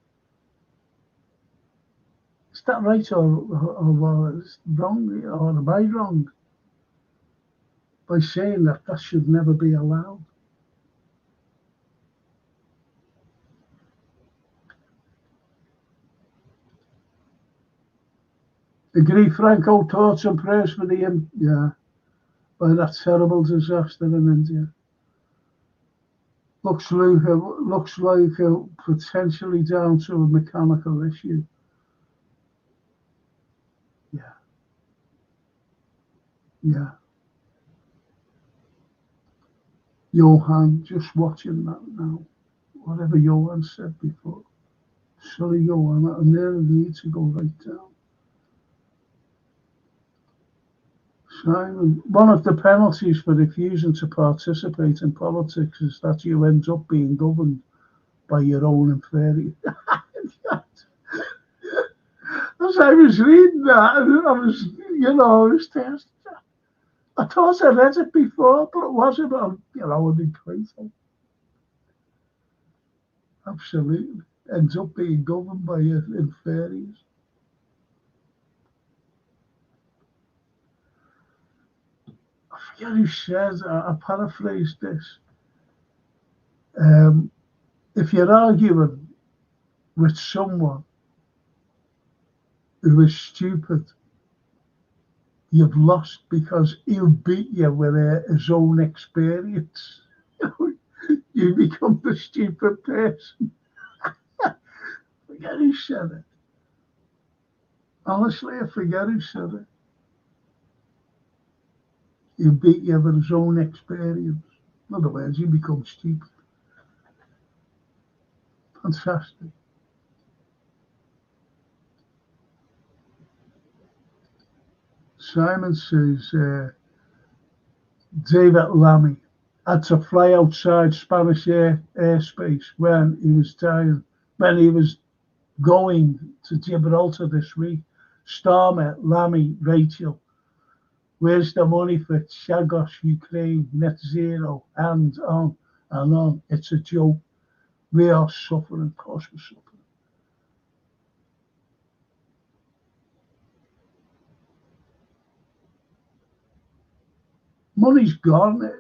Is that right or is it wrong? Or am I wrong by saying that should never be allowed? Agree, Franco, thoughts and prayers for the by that terrible disaster in India. Looks like potentially down to a mechanical issue. Yeah, yeah. Johan, just watching that now. Whatever Johan said before. Sorry, Johan, I really need to go right down. Simon, one of the penalties for refusing to participate in politics is that you end up being governed by your own inferior. As I was reading that, I was, I was tested. I thought I read it before, but it wasn't. I'd be grateful. Absolutely. Ends up being governed by your inferiors. I forget who says, I paraphrased this. If you're arguing with someone who is stupid, you've lost because he'll beat you with his own experience. You become the stupid person. I forget who said it. Honestly, I forget who said it. He'll beat you with his own experience. In other words, you become stupid. Fantastic. Simon says, David Lammy had to fly outside Spanish airspace when he was going to Gibraltar this week. Stormer, Lammy, Rachel, where's the money for Chagos, Ukraine, net zero, and on and on? It's a joke. We are suffering, of course we're suffering. Money's gone.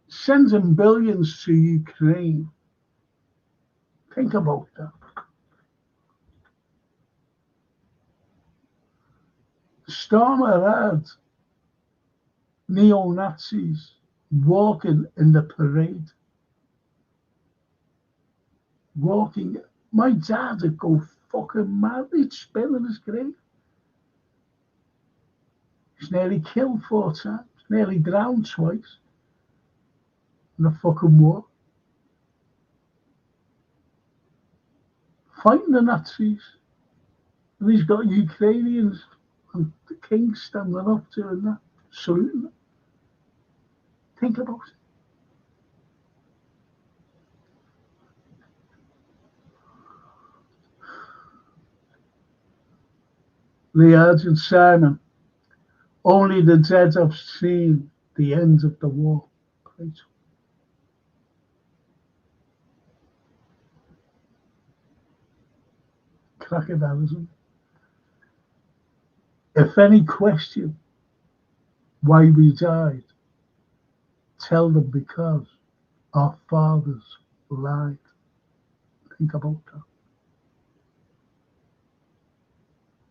Sending billions to Ukraine. Think about that. Starmer had neo-Nazis walking in the parade. Walking. My dad would go fucking mad. He'd spin in his grave. He's nearly killed 4 times. Nearly drowned twice. In the fucking war. Fighting the Nazis. And he's got Ukrainians and the king standing up to him, that, saluting them. Think about it. Liad and Simon. Only the dead have seen the end of the war. Plato. Crack of that, isn't it? If any question why we died, tell them because our fathers lied. Think about that.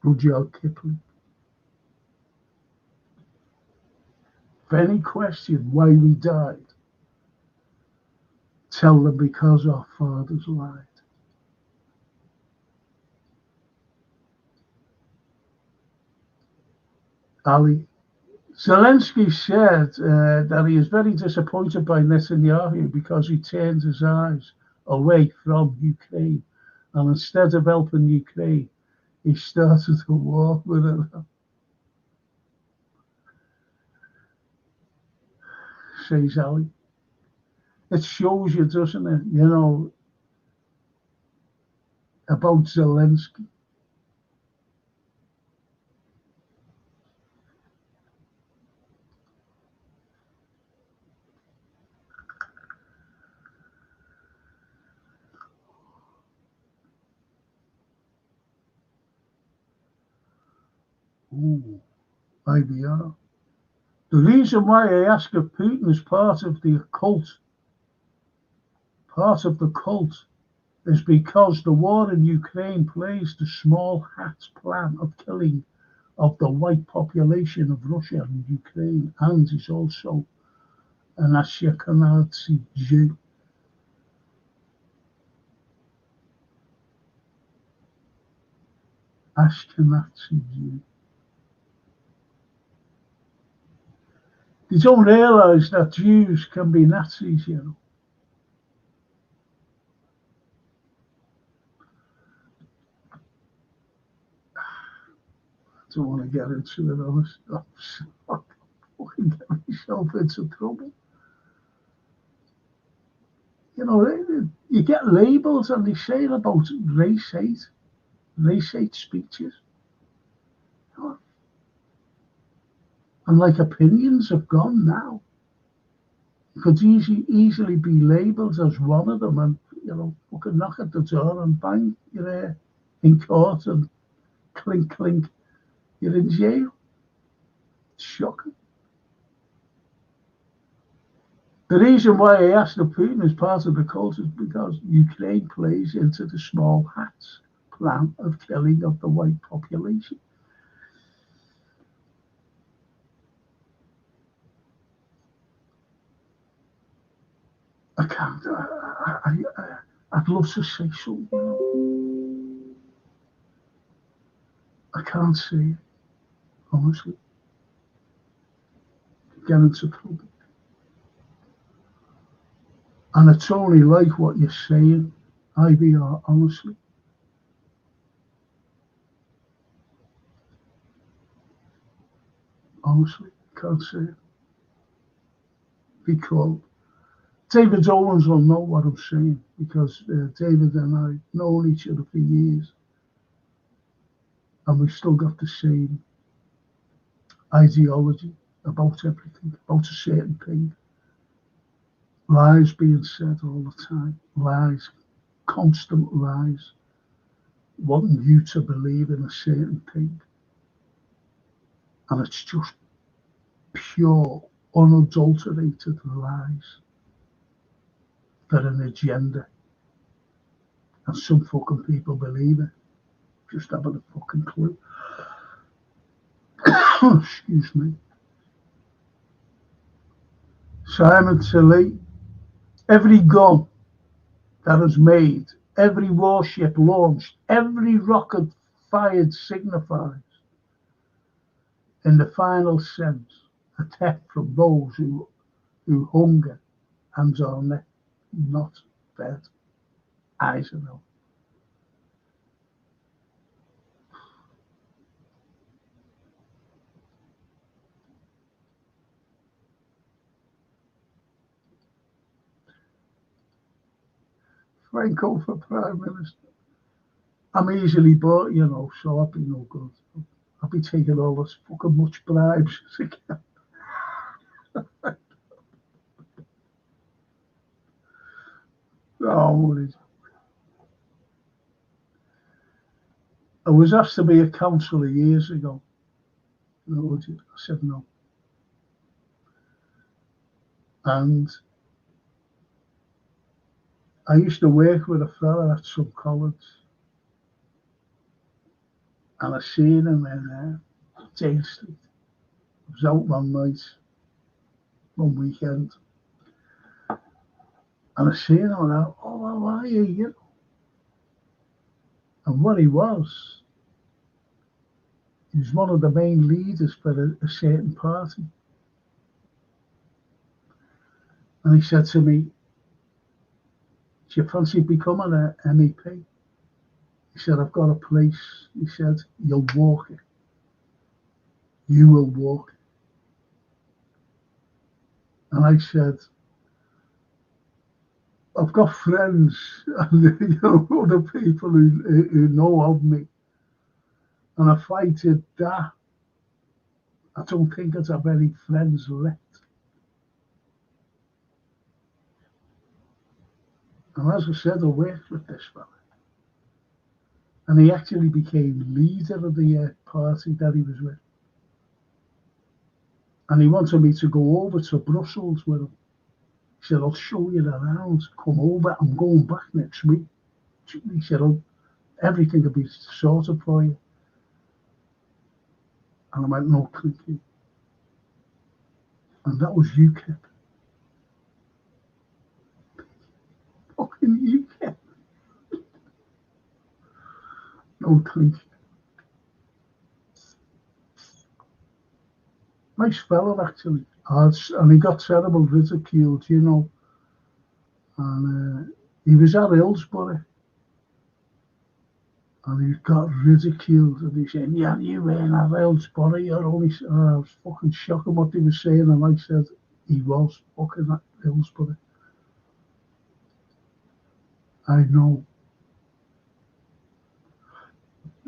Rudyard Kipling. If any question why we died, tell them because our fathers lied. Ali. Zelensky said that he is very disappointed by Netanyahu because he turned his eyes away from Ukraine, and instead of helping Ukraine, he started a war with it. Says Ali. It shows you, doesn't it, about Zelensky. Ooh, IBR. The reason why I ask if Putin is part of the cult, is because the war in Ukraine plays the small hat plan of killing of the white population of Russia and Ukraine, and is also an Ashkenazi Jew. Ashkenazi Jew. They don't realise that Jews can be Nazis, I don't want to get into it, honestly. I fucking get myself into trouble. You get labels and they say about race hate speeches. And like opinions have gone now. You could easily be labelled as one of them and, fucking knock at the door and bang, you're there in court and clink, clink, you're in jail. It's shocking. The reason why I asked if Putin is part of the cult is because Ukraine plays into the small hats plan of killing of the white population. I can't. I'd love to say something. I can't say it, honestly. Get into trouble. And it's only like what you're saying, IBR, honestly. Honestly, can't say it. Because David Owens will know what I'm saying, because David and I known each other for years. And we've still got the same ideology about everything, about a certain thing. Lies being said all the time, lies, constant lies, wanting you to believe in a certain thing. And it's just pure, unadulterated lies for an agenda. And some fucking people believe it, just having a fucking clue. Excuse me. Simon Tilley, every gun that is made, every warship launched, every rocket fired signifies, in the final sense, a death from those who hunger and are not fed. Eisenhower. Franco for Prime Minister. I'm easily bought, so I'd be no good. I'll be taking all as fucking much bribes as I can. Oh, I was asked to be a counsellor years ago. No, I said no. And I used to work with a fella at some college. And I seen him in Jane Street. I was out one night, one weekend. And I seen him and I thought, oh, how are you? You know? And what he was one of the main leaders for a certain party. And he said to me, do you fancy becoming an MEP? He said, I've got a place. He said, you'll walk it. You will walk it. And I said, I've got friends and other people who know of me. And if I did that, I don't think I'd have any friends left. And as I said, I worked with this fella. And he actually became leader of the party that he was with. And he wanted me to go over to Brussels with him. He said, I'll show you around. Come over. I'm going back next week. He said, everything will be sorted for you. And I went, no, thank you. And that was UKIP. Fucking UKIP. No, thank you. Nice fella, actually. And he got terrible ridiculed, you know. And he was at Hillsborough. And he got ridiculed. And he said, yeah, you weren't at Hillsborough. You're only... I was fucking shocked at what he was saying. And I said, he was fucking at Hillsborough. I know.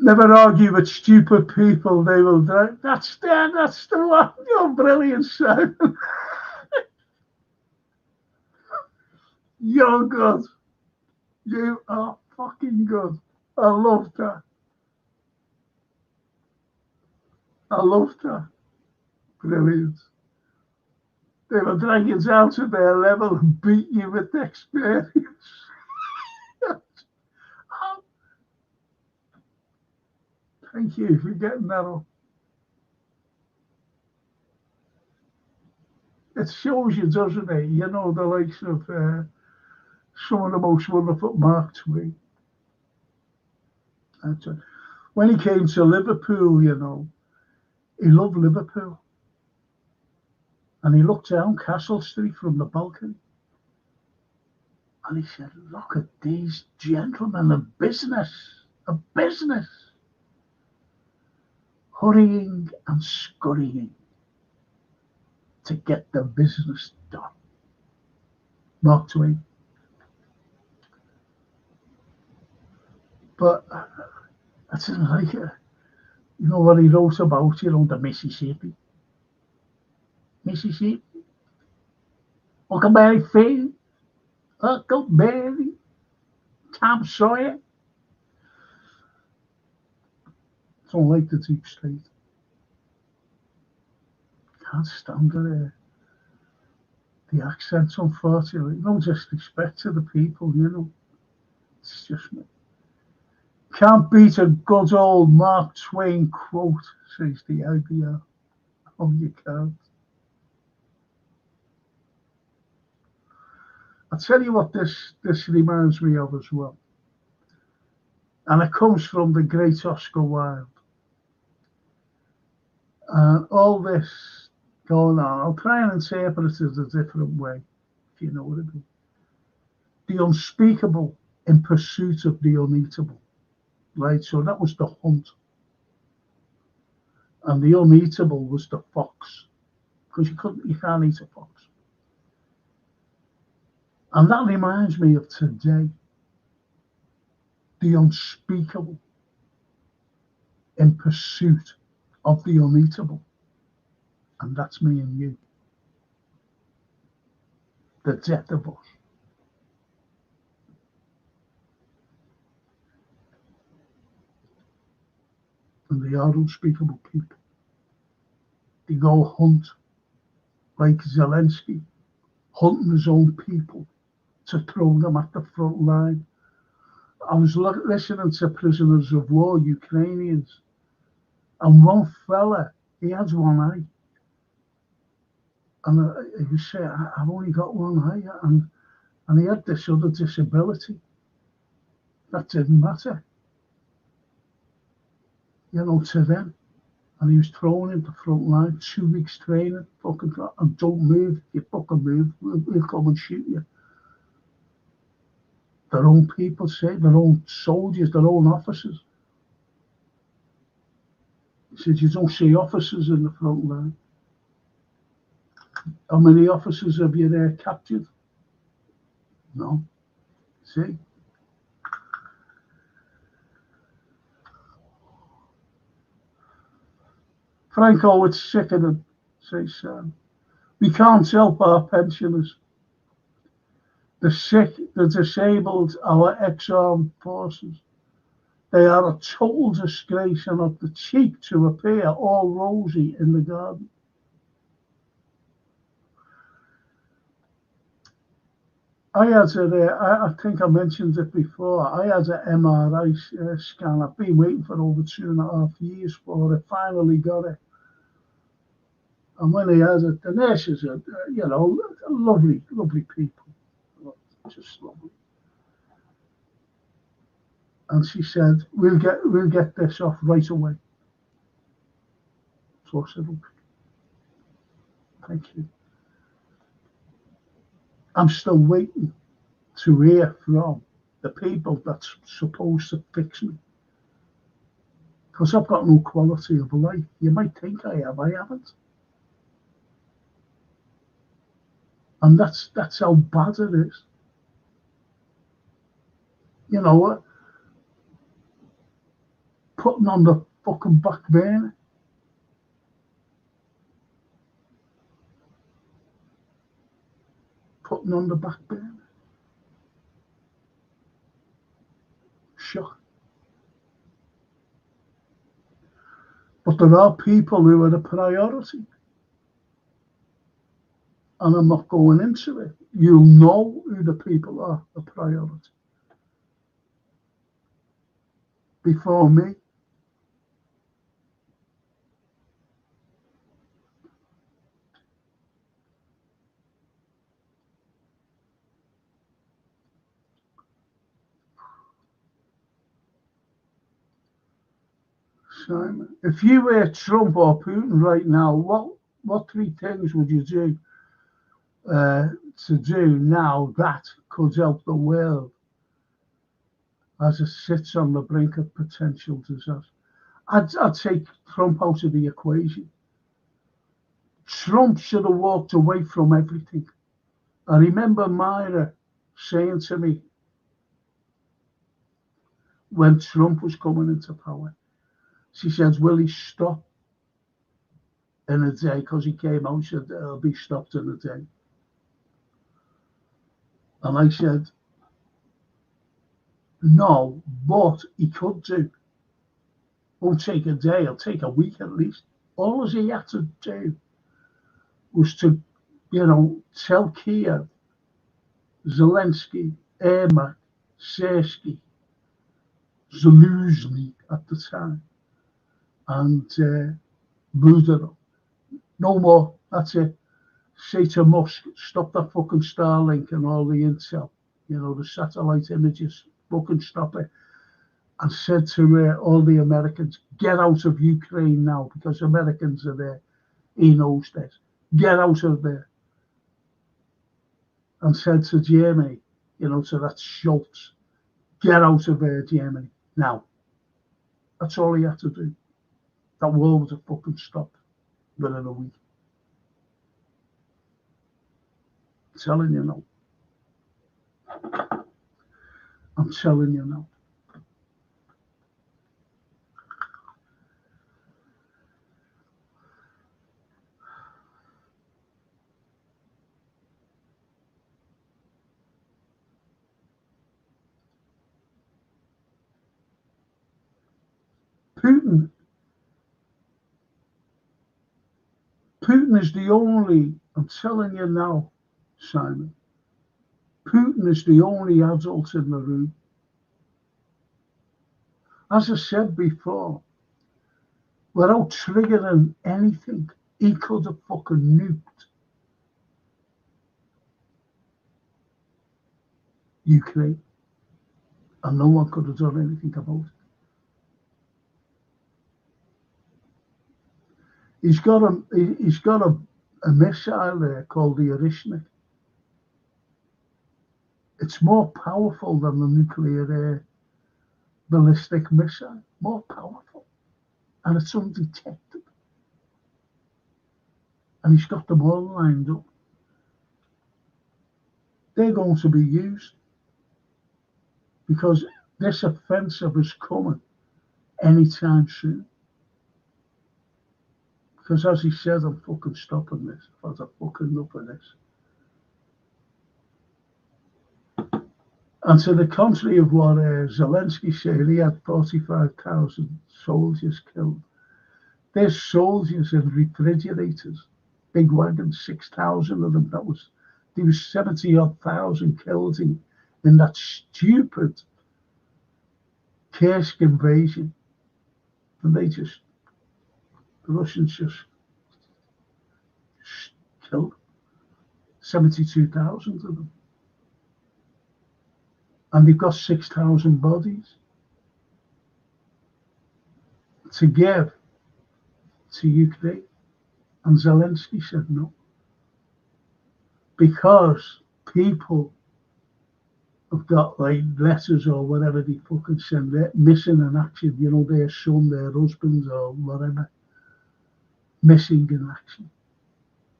Never argue with stupid people. They will die. That's the one. You're brilliant, son. You're good. You are fucking good. I love that. I love that. Brilliant. They will drag you down to their level and beat you with experience. Thank you for getting that up. It shows you, doesn't it? You know, the likes of some of the most wonderful Mark Twain. When he came to Liverpool, you know, he loved Liverpool. And he looked down Castle Street from the balcony. And he said, look at these gentlemen of business, hurrying and scurrying to get the business done. Mark Twain. But I didn't like it. You know what he wrote about, you know, the Mississippi. Huckleberry Finn, Huckleberry, Tom Sawyer. Don't like the deep state. Can't stand the accents, unfortunately. No disrespect to the people, you know. It's just me. Can't beat a good old Mark Twain quote, says the IBR. Oh, you can't. I'll tell you what this reminds me of as well. And it comes from the great Oscar Wilde. And all this going on, I'll try and interpret it a different way, if you know what I mean. The unspeakable in pursuit of the uneatable. Right, so that was the hunt. And the uneatable was the fox. Because you can't eat a fox. And that reminds me of today. The unspeakable in pursuit of the uneatable. And that's me and you. The death of us. And they are unspeakable people. They go hunt like Zelensky, hunting his own people to throw them at the front line. I was listening to prisoners of war, Ukrainians, and one fella, he has one eye. And he was saying, I've only got one eye. And he had this other disability. That didn't matter, to them. And he was thrown into front line, 2 weeks training, fucking, and don't move, you fucking move, we'll come and shoot you. Their own people say, their own soldiers, their own officers. He said, you don't see officers in the front line. How many officers have you there captured? No. See? Franco, it's sickening, says Sam. We can't help our pensioners. The sick, the disabled, our ex-armed forces. They are a total disgrace and of the cheek to appear all rosy in the garden. I think I mentioned it before, I had an MRI scan. I've been waiting for over 2.5 years for it, finally got it. And when he has it, the nurses are, lovely, lovely people. Just lovely. And she said, we'll get this off right away. So I said, okay. Thank you. I'm still waiting to hear from the people that's supposed to fix me. Because I've got no quality of life. You might think I have, I haven't. And that's how bad it is. You know what? Putting on the fucking back burner. Putting on the back burner. Shock. But there are people who are a priority. And I'm not going into it. You'll know who the people are, a priority. Before me. Simon, if you were Trump or Putin right now, what 3 things would you do to do now that could help the world as it sits on the brink of potential disaster? I'd take Trump out of the equation. Trump should have walked away from everything. I remember Myra saying to me when Trump was coming into power, she says, will he stop in a day? Because he came out and said, he'll be stopped in a day. And I said, no, but he could do. Won't take a day, it'll take a week at least. All he had to do was to, tell Kiev, Zelensky, Ermak, Sersky, Zaluzny at the time, and Budero. No more, that's it. Say to Musk, stop that fucking Starlink and all the intel, the satellite images, fucking stop it. And said to all the Americans, get out of Ukraine now, because Americans are there. He knows this. Get out of there. And said to Germany, to that Schultz, get out of there, Germany, now. That's all he had to do. That war would have fucking stopped within a week. I'm telling you now. I'm telling you now. Putin is the only, I'm telling you now, Simon, Putin is the only adult in the room. As I said before, without triggering anything, he could have fucking nuked Ukraine, and no one could have done anything about it. He's got a missile there called the Orishnik. It's more powerful than the nuclear ballistic missile, more powerful, and it's undetected. And he's got them all lined up. They're going to be used because this offensive is coming anytime soon. Because as he said, I'm fucking stopping this. I've had a fucking enough of this. And to the contrary of what Zelensky said, he had 45,000 soldiers killed. There's soldiers in refrigerators, big wagons, 6,000 of them. There was 70-odd thousand killed in that stupid Kursk invasion. And the Russians just killed 72,000 of them. And they've got 6,000 bodies to give to Ukraine. And Zelensky said no. Because people have got like letters or whatever they fucking send, they're missing in action, you know, their son, their husbands or whatever, missing in action.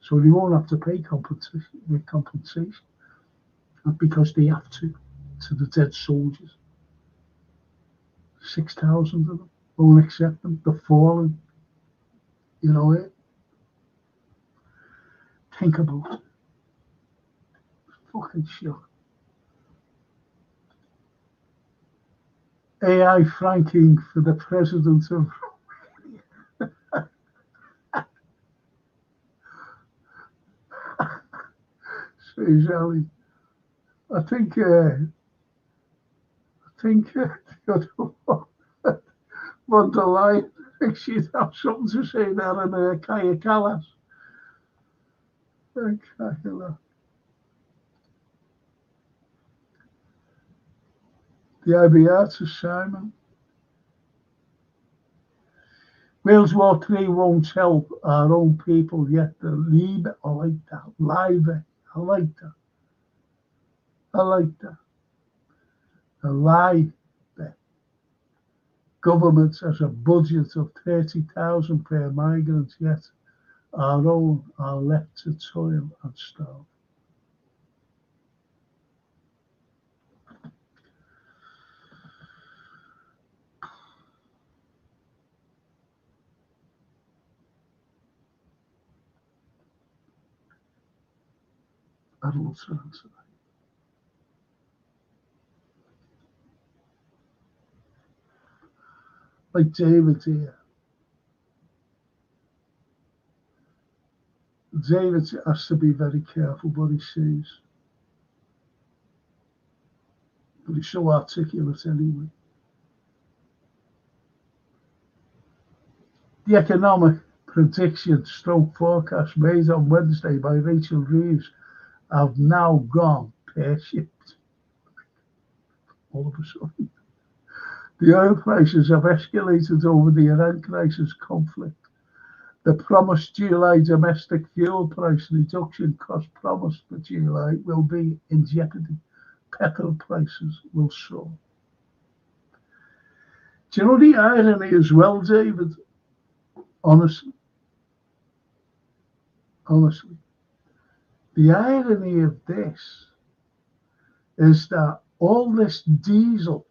So they won't have to pay compensation because they have to the dead soldiers. 6,000 of them won't accept them. They're falling. You know it. Think about it. Fucking shit. AI franking for the president of says Ali. I think von der Leyen, I think she'd have something to say there in Kaya Kallas. The IBR to Simon. Wales War 3 won't help our own people yet. The Liebe, I like that. Live, I like that. I like that. The Live. Government has a budget of 30,000 per migrant, yet our own are left to toil and starve. I'd love to answer that. Like David here. David has to be very careful what he says. But he's so articulate anyway. The economic prediction stroke forecast made on Wednesday by Rachel Reeves have now gone pear-shaped. All of a sudden. The oil prices have escalated over the Iran crisis conflict. The promised July domestic fuel price reduction cost promised for July will be in jeopardy. Petrol prices will soar. Do you know the irony as well, David? Honestly. The irony of this is that all this diesel,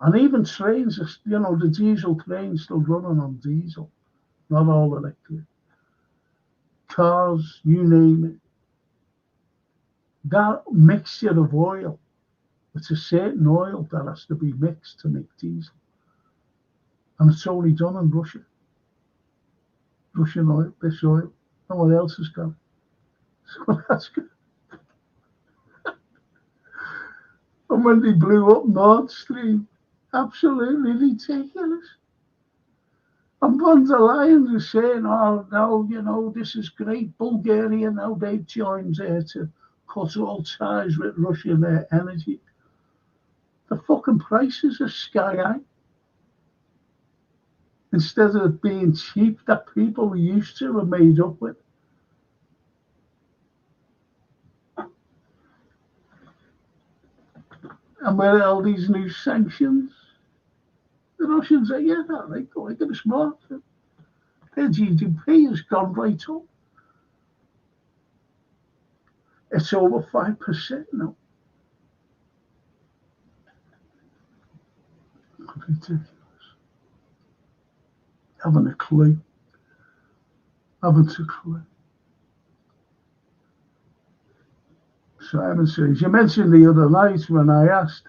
and even trains, you know, the diesel trains still running on diesel, not all electric. Cars, you name it. That mixture of oil, it's a certain oil that has to be mixed to make diesel. And it's only done in Russia. Russian oil, this oil. No one else has got it. So that's good. And when they blew up Nord Stream, absolutely ridiculous. And von der Leyen is saying, oh, no, you know, this is great. Bulgaria, now they've joined to cut all ties with Russian energy. The fucking prices are sky high. Instead of being cheap that people were used to and made up with. And with all these new sanctions, the Russians say, yeah, that right, go like a smart. Their GDP has gone right up. It's over 5% now. Ridiculous. Haven't a clue. Haven't a clue. Simon says, you mentioned the other night when I asked,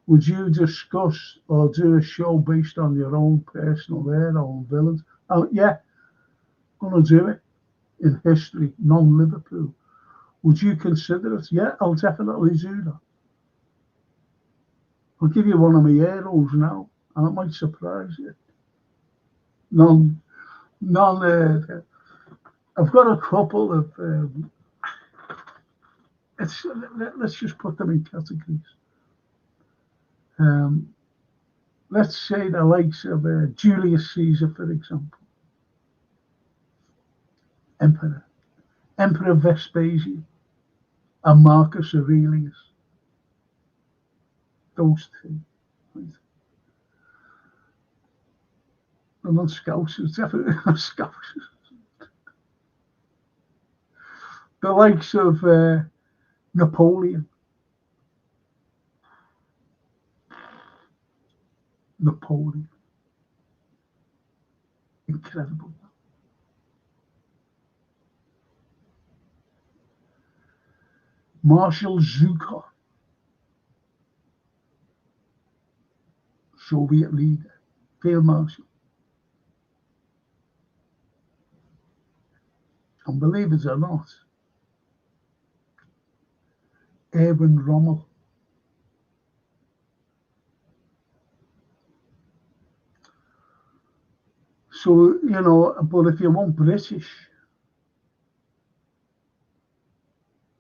would you discuss or do a show based on your own personal own villains? Oh, yeah, I'm going to do it in history, non-Liverpool. Would you consider it? Yeah, I'll definitely do that. I'll give you one of my heroes now, and it might surprise you. I've got a couple of, let's just put them in categories. Let's say the likes of Julius Caesar, for example. Emperor Vespasian, and Marcus Aurelius. Those two. Right? They're not Scousers, definitely not Scousers. The likes of Napoleon. Incredible. Marshal Zhukov, Soviet leader, field marshal. And believe it or not, Erwin Rommel. So, you know, but if you want British,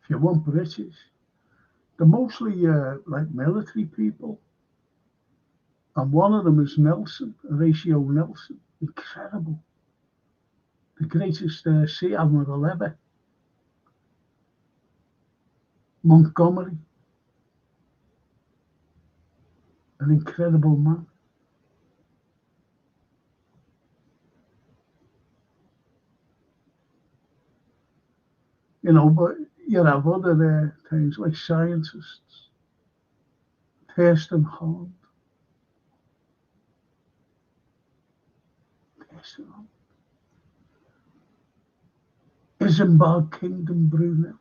they're mostly like military people. And one of them is Nelson, Horatio Nelson. Incredible. The greatest sea admiral ever. Montgomery. An incredible man. You know, but you have other things like scientists. Thurston Hall. Isambard Kingdom Brunel.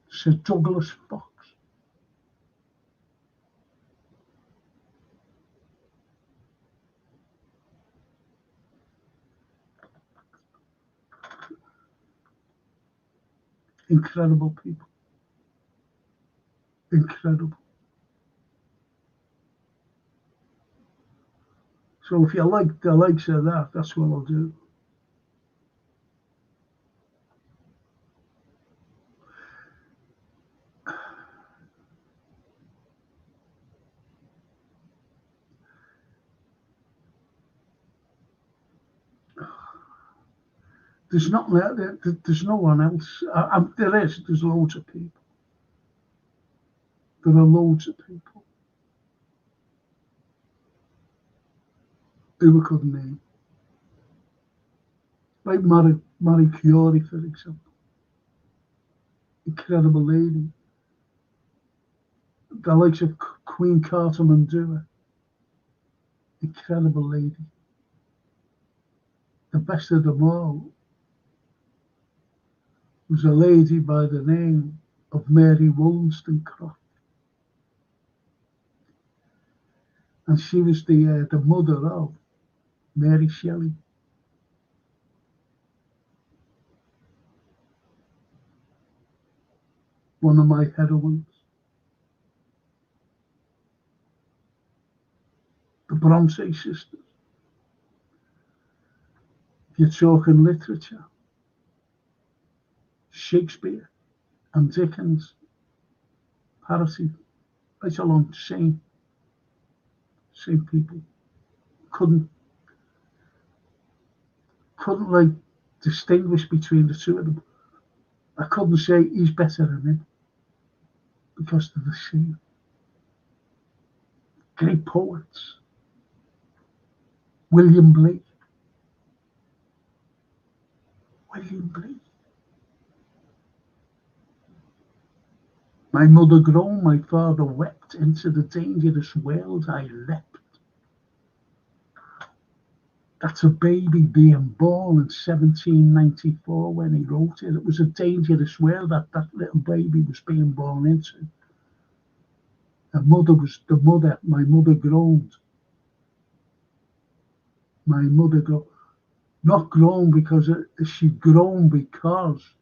Sir Douglas Fox. Incredible people. Incredible. So if you like the likes of that, that's what I'll do. There's not there's no one else. There's loads of people. There are loads of people who we could name. Like Marie Curie, for example. Incredible lady. The likes of Queen Carter Mandua. Incredible lady. The best of them all was a lady by the name of Mary Wollstonecraft. and she was the mother of Mary Shelley. One of my heroines. The Bronte sisters. If you're talking literature, Shakespeare and Dickens, parity, right along, same people. Couldn't like distinguish between the two of them. I couldn't say he's better than him because they're the same. Great poets. William Blake. My mother groaned, my father wept. Into the dangerous world I leapt. That's a baby being born in 1794 when he wrote it. It was a dangerous world that little baby was being born into. My mother groaned. My mother groaned. Not groaned because she groaned because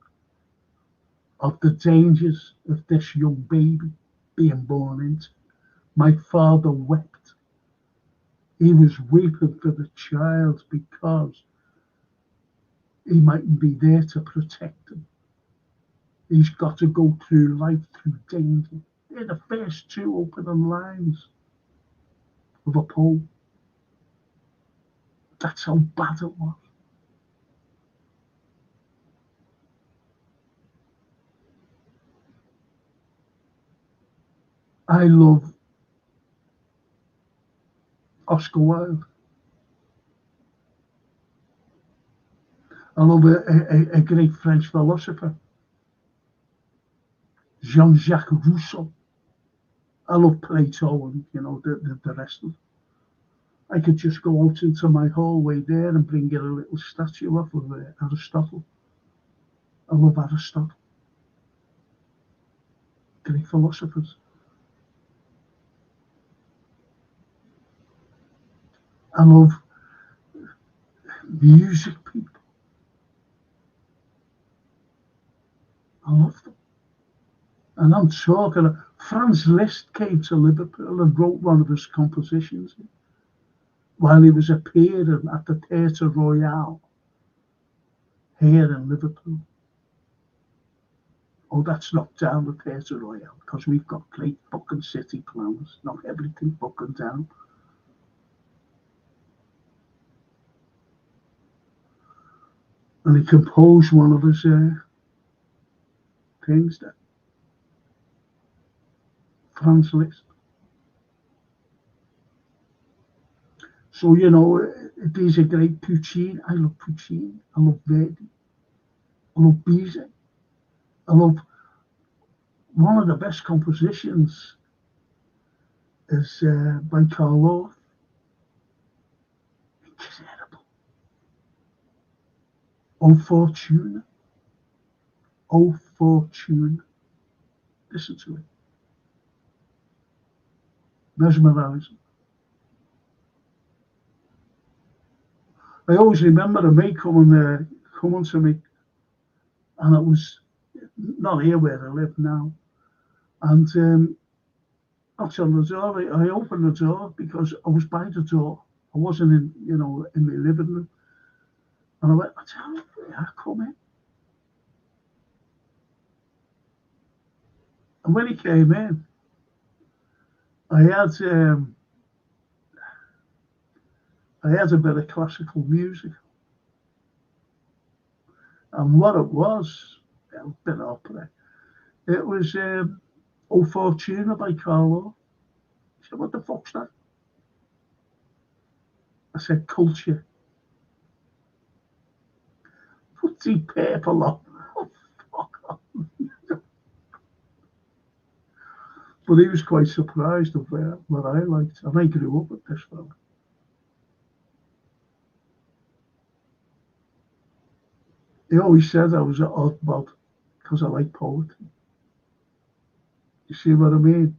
of the dangers of this young baby being born into. My father wept. He was weeping for the child because he mightn't be there to protect him. He's got to go through life through danger. They're the first two opening lines of a poem. That's how bad it was. I love Oscar Wilde. I love a great French philosopher, Jean-Jacques Rousseau. I love Plato and the rest of it. I could just go out into my hallway there and bring you a little statue of Aristotle. I love Aristotle. Great philosophers. I love music people. I love them. And I'm talking, Franz Liszt came to Liverpool and wrote one of his compositions while he was appearing at the Theatre Royal here in Liverpool. Oh, that's not down the Theatre Royal because we've got great fucking city planners, not everything fucking down. And he composed one of his things there. Franz Liszt. So, these are great. Puccini. I love Puccini. I love Verdi. I love Bizet. I love one of the best compositions is by Carlyle. Incredible. O Fortuna. O Fortuna. Listen to it. Mesmerizing. I always remember a mate coming to me, and it was not here where I live now. And knocked on the door. I opened the door because I was by the door. I wasn't in my living room. And I went, I tell you, yeah, come in. And when he came in, I had a bit of classical music. And what it was, a bit of opera, it was O Fortuna by Carlyle. I said, what the fuck's that? I said, culture. Put the purple on. Oh, fuck off. But he was quite surprised of what I liked. And I grew up with this fella. He always said I was an oddball because I like poetry. You see what I mean?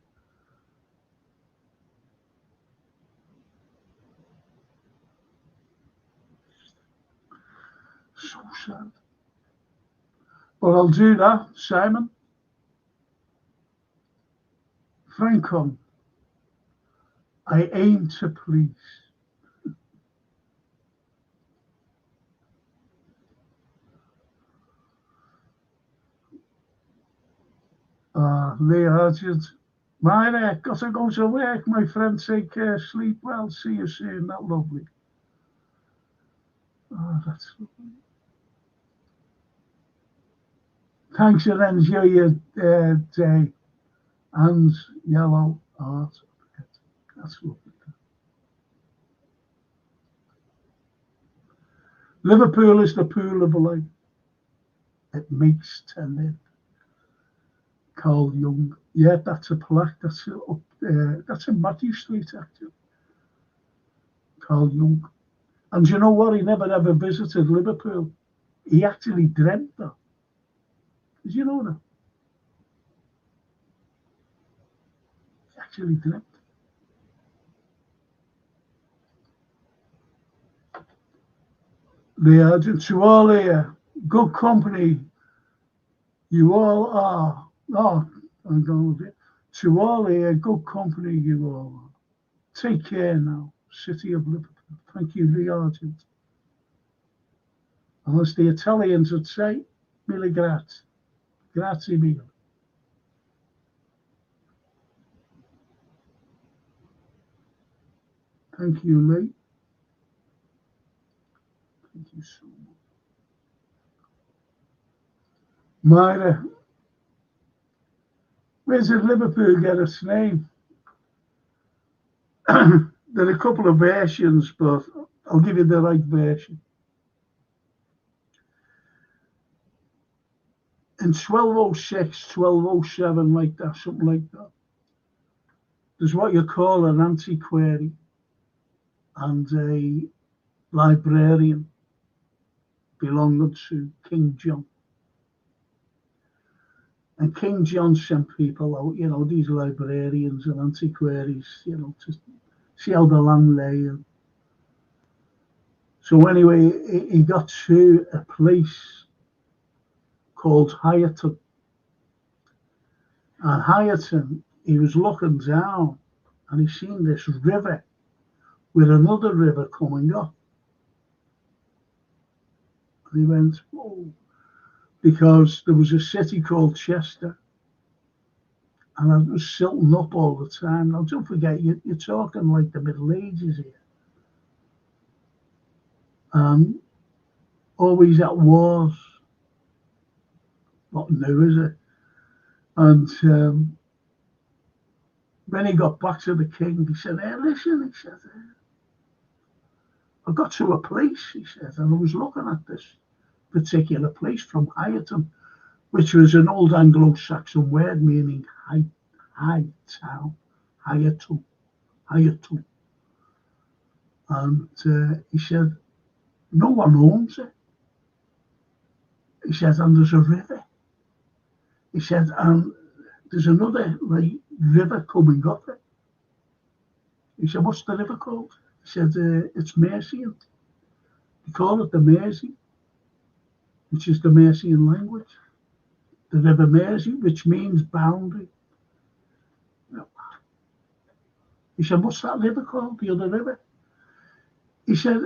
sad. But I'll do that, Simon. Franco, I aim to please. Lee Argent. Myra, gotta go to work, my friend. Take care, sleep well, see you soon. That lovely. Oh, that's lovely. Thanks and enjoy your day. Anne's yellow heart. That's lovely. Liverpool is the pool of life. It makes to live. Carl Young. Yeah, that's a plaque. That's up there. That's in Matthew Street, actually. Carl Young. And you know what? He never ever visited Liverpool. He actually dreamt that. Did you know that? He actually dreamt. The Argent to all here. Good company. You all are. Oh, I'm going with it. To all here, good company you all are. Take care now, City of Liverpool. Thank you, the Argent. And as the Italians would say, mille grazie. Grazie mille. Thank you, Lee. Thank you so much. Myra, where did Liverpool get its name? There are a couple of versions, but I'll give you the right version. In 1206, 1207, like that, something like that, there's what you call an antiquary and a librarian belonging to King John. And King John sent people out, you know, these librarians and antiquaries, you know, to see how the land lay. So anyway, he got to a place called Hyerton. And Hyerton, he was looking down and he seen this river with another river coming up. And he went, oh, because there was a city called Chester. And I was silting up all the time. Now, don't forget, you're talking like the Middle Ages here. Always at wars. Not new, is it? And when he got back to the king, he said, hey, listen, he said, I got to a place, he said, and I was looking at this particular place from Hyerton, which was an old Anglo-Saxon word meaning high town, Hyerton. And he said, no one owns it. He said, and there's a river. He said, and there's another like river coming up it. He said, what's the river called? He said, it's Mercian. They call it the Mersey, which is the Mercian language. The River Mersey, which means boundary. He said, what's that river called, the other river? He said,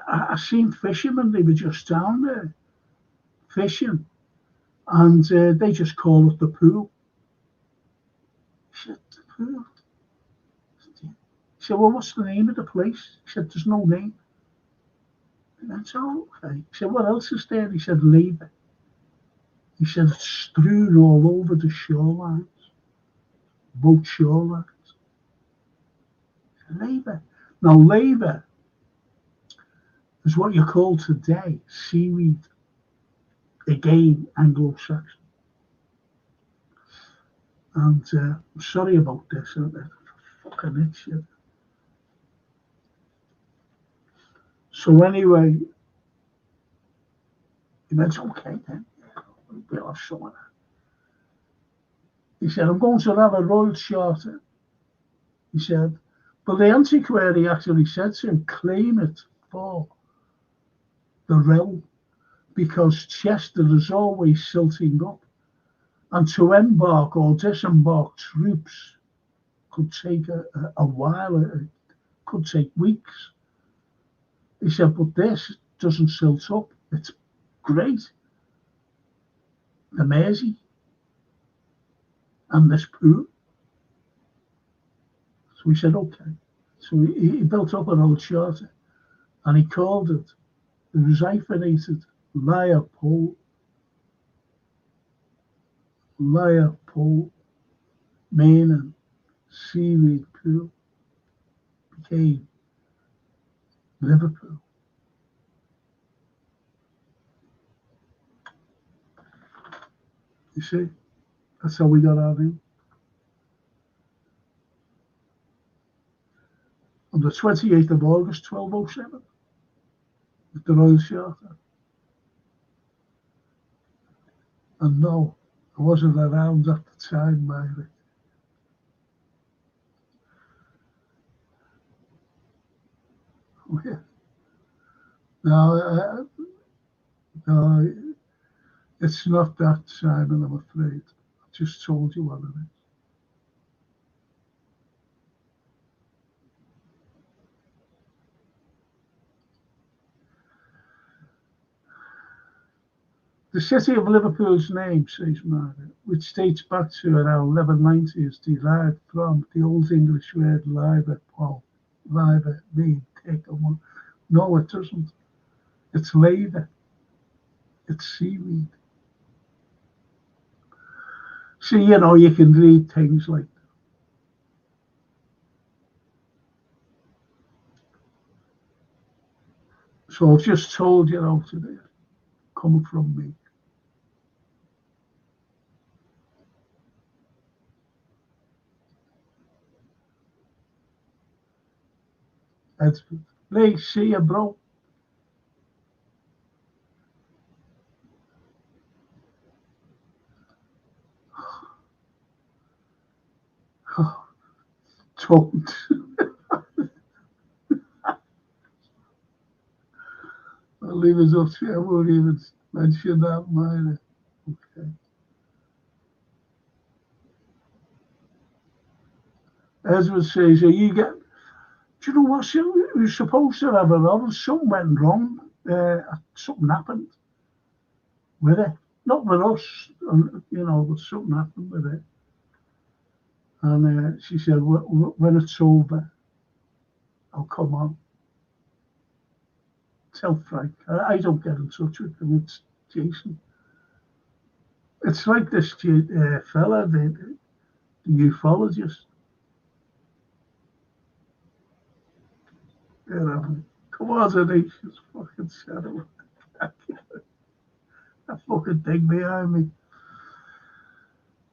I seen fishermen, they were just down there fishing, and they just call it the pool. He said, the pool? He said, well, what's the name of the place? He said, there's no name. And that's all okay. He said, what else is there? He said, labour. He said, it's strewn all over the shorelines, both shorelines. Labour. Now, labour is what you call today seaweed. Again, Anglo-Saxon. And I'm sorry about this. Fucking itch. So anyway, he went, okay then. We'll have some of that. He said, I'm going to have a Royal Charter. He said, but the antiquary actually said to him, claim it for the realm, because Chester is always silting up, and to embark or disembark troops could take a while, it could take weeks. He said, but this doesn't silt up. It's great. The Mersey and this pool. So we said, okay. So he built up an old charter and he called it, it was hyphenated, Leopold, meaning seaweed pool, became Liverpool. You see, that's how we got our name. On the 28th of August, 1207, with the Royal Charter. And no, I wasn't around at the time, Mary. Oh, yeah. No, no, it's not that, Simon, I'm afraid. I just told you what it is. The city of Liverpool's name, says Margaret, which dates back to around 1190, is derived from the Old English word liver, liver, mean, take a one. No, it doesn't. It's laver. It's seaweed. See, you know, you can read things like that. So I've just told you how to do it, coming from me. Edward. Lee, see you, bro. Oh, don't. I'll leave us up to you. I won't even mention that, minor. Okay. Ezra says, are you getting... Do you know what? We were supposed to have a novel. Something went wrong. Something happened with it. Not with us, you know, but something happened with it. And she said, when it's over, I'll come on. Tell Frank. I don't get in touch with him. It's Jason. It's like this fella, the ufologist. You know, coordination's fucking settled. That fucking thing behind me.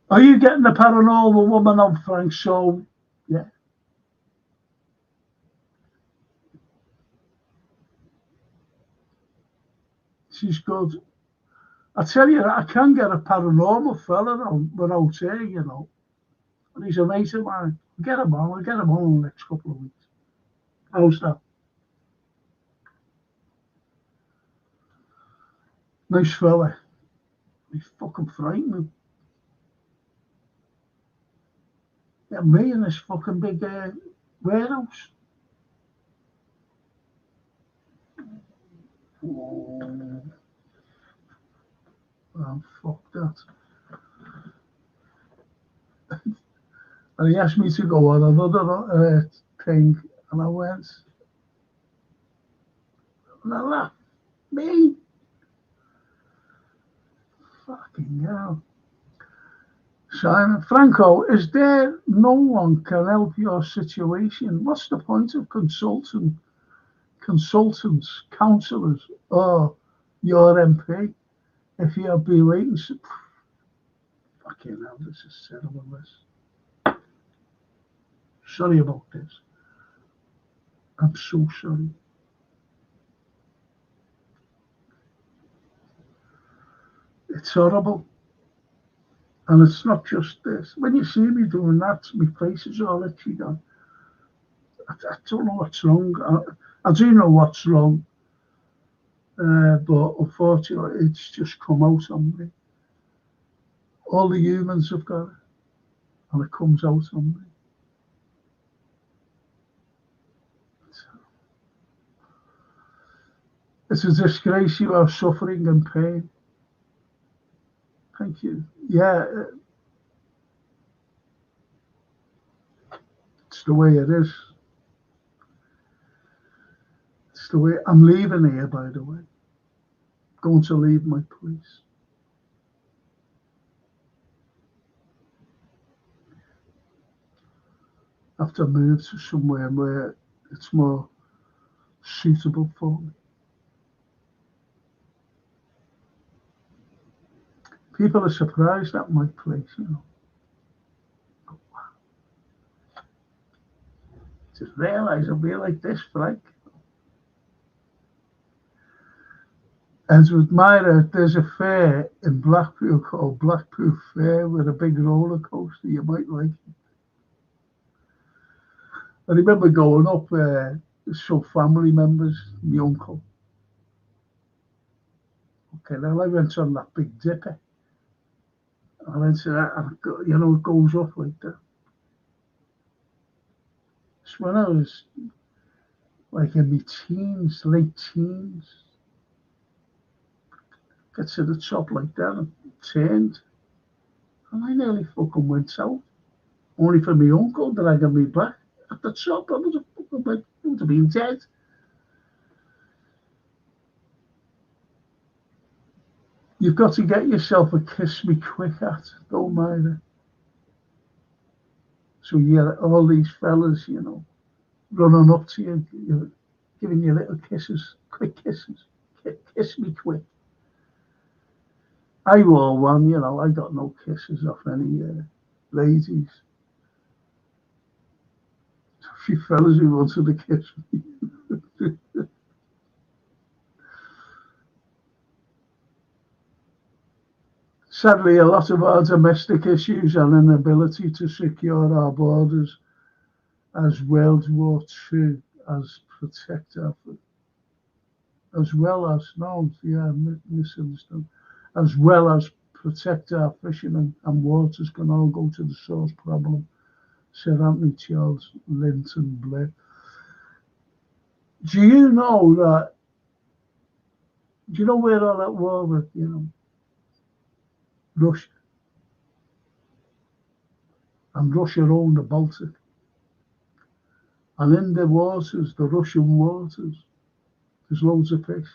Are you getting the paranormal woman on, Frank? So, yeah. She's good. I tell you, I can get a paranormal fella on without her, you know. And he's a mate of mine. Get him on. I'll get him on in the next couple of weeks. How's that? Nice fella. He's fucking frightening. Yeah, me in this fucking big warehouse. Oh, fuck that. And he asked me to go on another thing, and I went, and I laughed. Me? Fucking hell. Simon, Franco, is there no one can help your situation? What's the point of consultants, counsellors, or your MP if you'll be waiting? Fucking hell, this is terrible, this. Sorry about this. I'm so sorry. It's horrible. And it's not just this. When you see me doing that, my face is all itchy. I don't know what's wrong. I do know what's wrong. but unfortunately, it's just come out on me. All the humans have got it, and it comes out on me. It's a disgrace you are suffering and pain. Thank you. Yeah, it's the way it is. It's the way. I'm leaving here, by the way. Going to leave my place. I have to move to somewhere where it's more suitable for me. People are surprised at my place, you know. Just realise I'll be like this, Frank. As with Myra, there's a fair in Blackpool called Blackpool Fair with a big roller coaster. You might like it. I remember going up some family members, my uncle. Okay, then I went on that Big Dipper. I went to that, and you know, it goes up like that. It's when I was like in my teens, late teens. Get to the top like that and turned. And I nearly fucking went out. Only for my uncle dragging me back. At the top, I would have fucking went, I would have been dead. You've got to get yourself a kiss me quick hat, don't mind it. So yeah, all these fellas, you know, running up to you, giving you little kisses, quick kisses. Kiss me quick. I wore one, you know, I got no kisses off any ladies. A few fellas who wanted to kiss me. Sadly, a lot of our domestic issues and inability to secure our borders as World War II as protect our, as well as, no, yeah, misunderstood, as well as protect our fishermen and waters can all go to the source problem, said Anthony Charles Linton Blair. Do you know that, do you know where all that war with, you know, Russia? And Russia owned the Baltic. And in the waters, the Russian waters, there's loads of fish.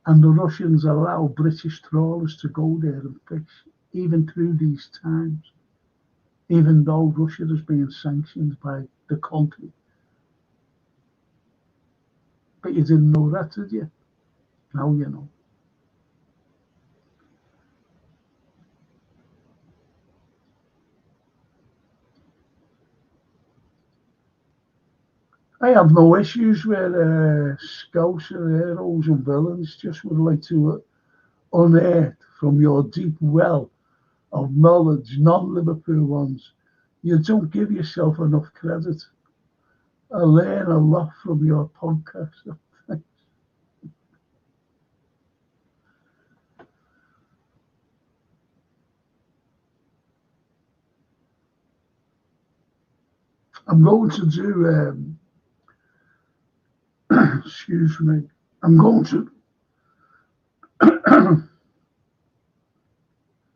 And the Russians allow British trawlers to go there and fish, even through these times, even though Russia is being sanctioned by the country. But you didn't know that, did you? Now you know. I have no issues with scouts and heroes and villains, just would like to unearth from your deep well of knowledge, non-Liverpool ones. You don't give yourself enough credit. I learn a lot from your podcast. I'm going to do, excuse me, I'm going to,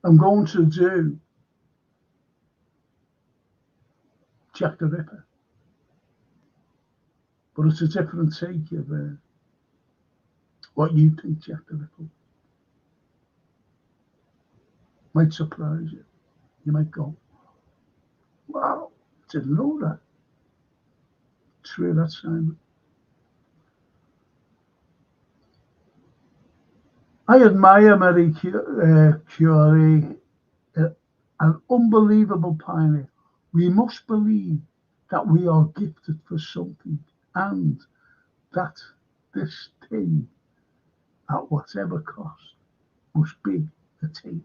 I'm going to do Jack the Ripper, but it's a different take of what you think Jack the Ripper. Might surprise you. You might go, wow, didn't know that. True that, Simon. I admire Marie Curie, an unbelievable pioneer. We must believe that we are gifted for something and that this thing, at whatever cost, must be attained.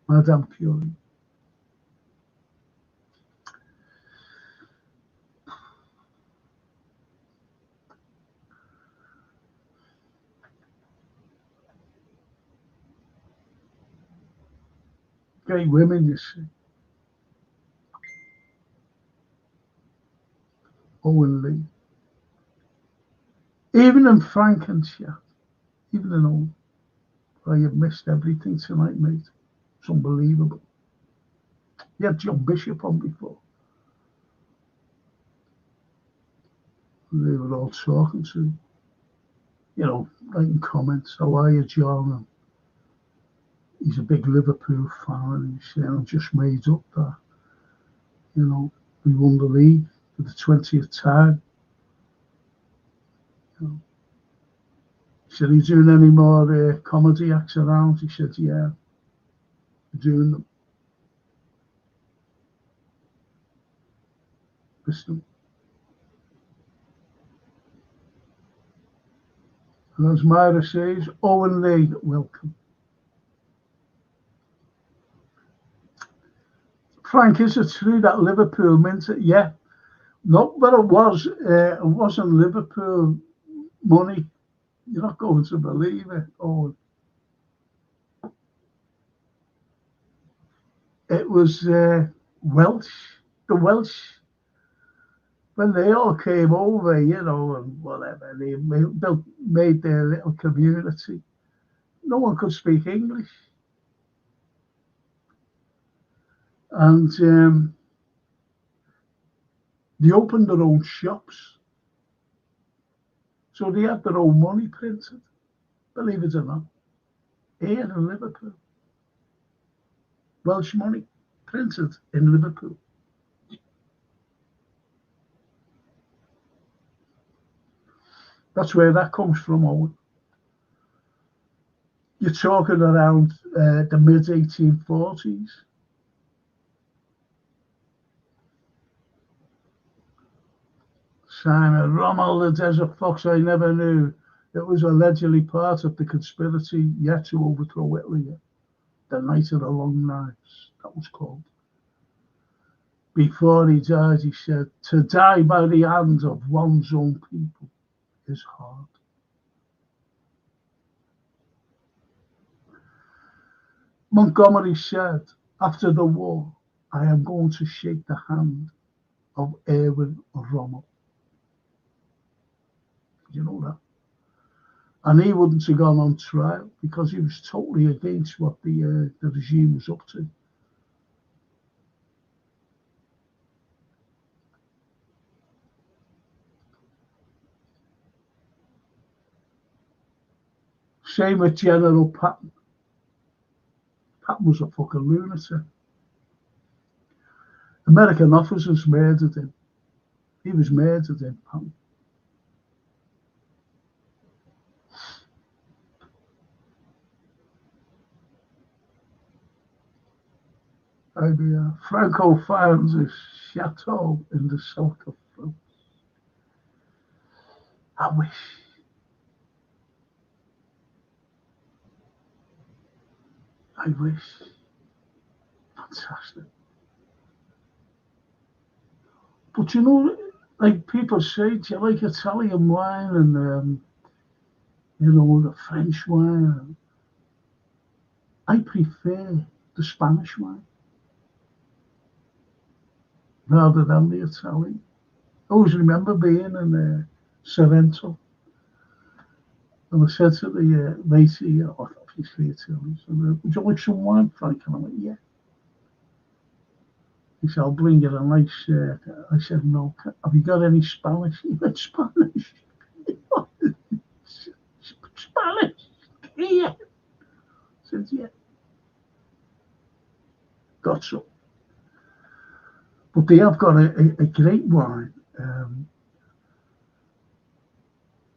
Madame Curie. great women, you see. Owen Lee. Even in Frankenstein, even in all, well, you've missed everything tonight, mate. It's unbelievable. You had John Bishop on before. And they were all talking to, writing comments. How are you, John? And he's a big Liverpool fan, and he's saying, I just made up that, we won the league for the 20th time. He said, are you doing any more comedy acts around? He said, yeah, we're doing them. Listen. And as Myra says, Owen Lee, welcome. Frank, is it true that Liverpool meant it? Yeah. Not that it wasn't Liverpool money. You're not going to believe it. Oh, it was Welsh. The Welsh, when they all came over, and whatever, they made their little community. No one could speak English. And they opened their own shops. So they had their own money printed, believe it or not, here in Liverpool. Welsh money printed in Liverpool. That's where that comes from, Owen. You're talking around the mid-1840s. Simon Rommel, the Desert Fox I never knew. It was allegedly part of the conspiracy yet to overthrow Italy. The Night of the Long Knives, that was called. Before he died, he said, to die by the hands of one's own people is hard. Montgomery said, after the war, I am going to shake the hand of Erwin Rommel. You know that? And he wouldn't have gone on trial because he was totally against what the regime was up to. Same with General Patton. Patton was a fucking lunatic. American officers murdered him. He was murdered in Patton. Franco founds his chateau in the south of France. I wish. Fantastic. But like people say, do you like Italian wine and the French wine? I prefer the Spanish wine rather than the Italian. I always remember being in Sorrento, and I said to the matey, obviously Italian, would you like some wine, Frank? And I went, yeah. He said, I'll bring you a nice. I said, no. Have you got any Spanish? He went, Spanish? Spanish? Yeah. I said, yeah. Got some. But they have got a great wine. And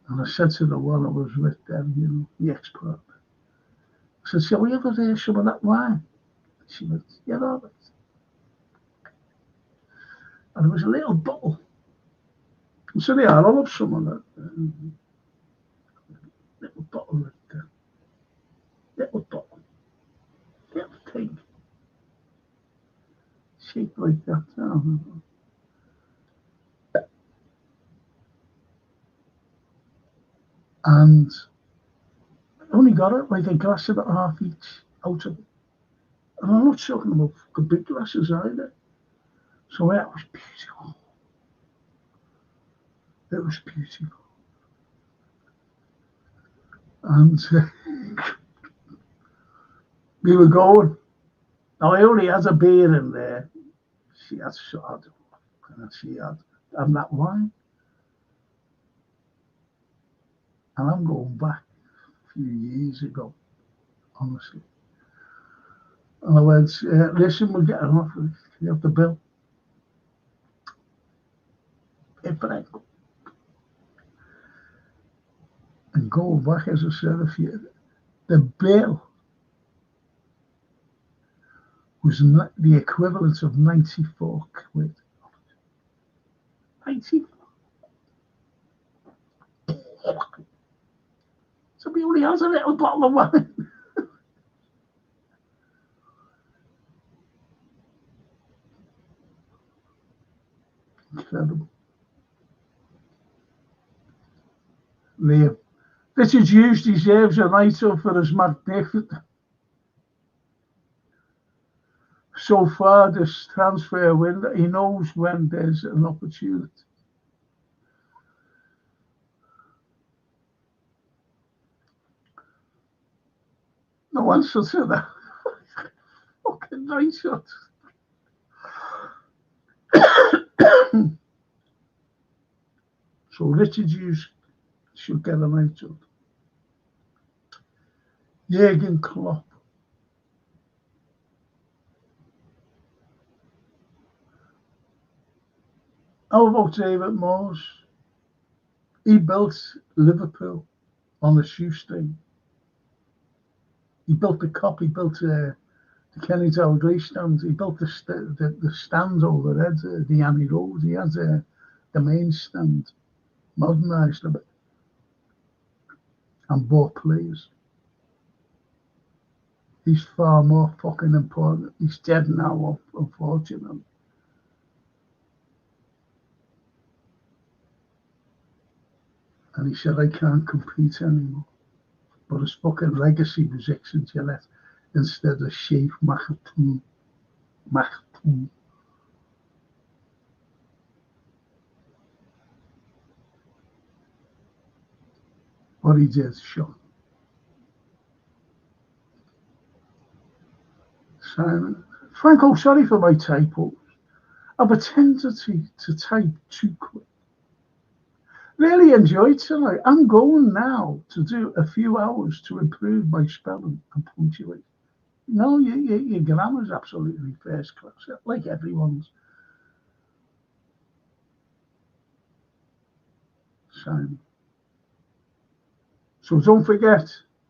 I said to the one I was with them, the expert, I said, shall we ever have some of that wine? She went, yeah, all right. And there was a little bottle. I said, yeah, I'll have some of that. Little bottle right there. Little bottle. Little thing. Shaped like that. And I only got it like a glass and a half each out of it. And I'm not talking about fucking big glasses either. So that was beautiful. It was beautiful. And we were going. Now I only had a beer in there. She had shot, and she had that wine. And I'm going back a few years ago, honestly. And I went, listen, we're getting off. You have the bill. But and going back, as I said, the bill was the equivalent of 94 quid. 94. So we only has a little bottle of wine. Incredible. Liam. Richard Hughes deserves a night off for his magnificent. So far, this transfer window, he knows when there's an opportunity. No answer to that. Fucking night shot. So Richard Hughes should get a night shot. Jürgen Klopp. How about David Moyes? He built Liverpool on a shoestring. He built the Kop. He built the Kenny Dalglish stand. He built the stand over there, the Annie Road. He had the main stand modernised a bit and bought players. He's far more fucking important. He's dead now, unfortunately. And he said, I can't compete anymore. But his fucking legacy was Exon Gillette instead of Sheikh Maktoum. What he did, shot. Simon. Franco, sorry for my typos. I've a tendency to type too quick. Really enjoyed tonight. I'm going now to do a few hours to improve my spelling and punctuation. No, your grammar's absolutely first class, like everyone's. Simon. So don't forget,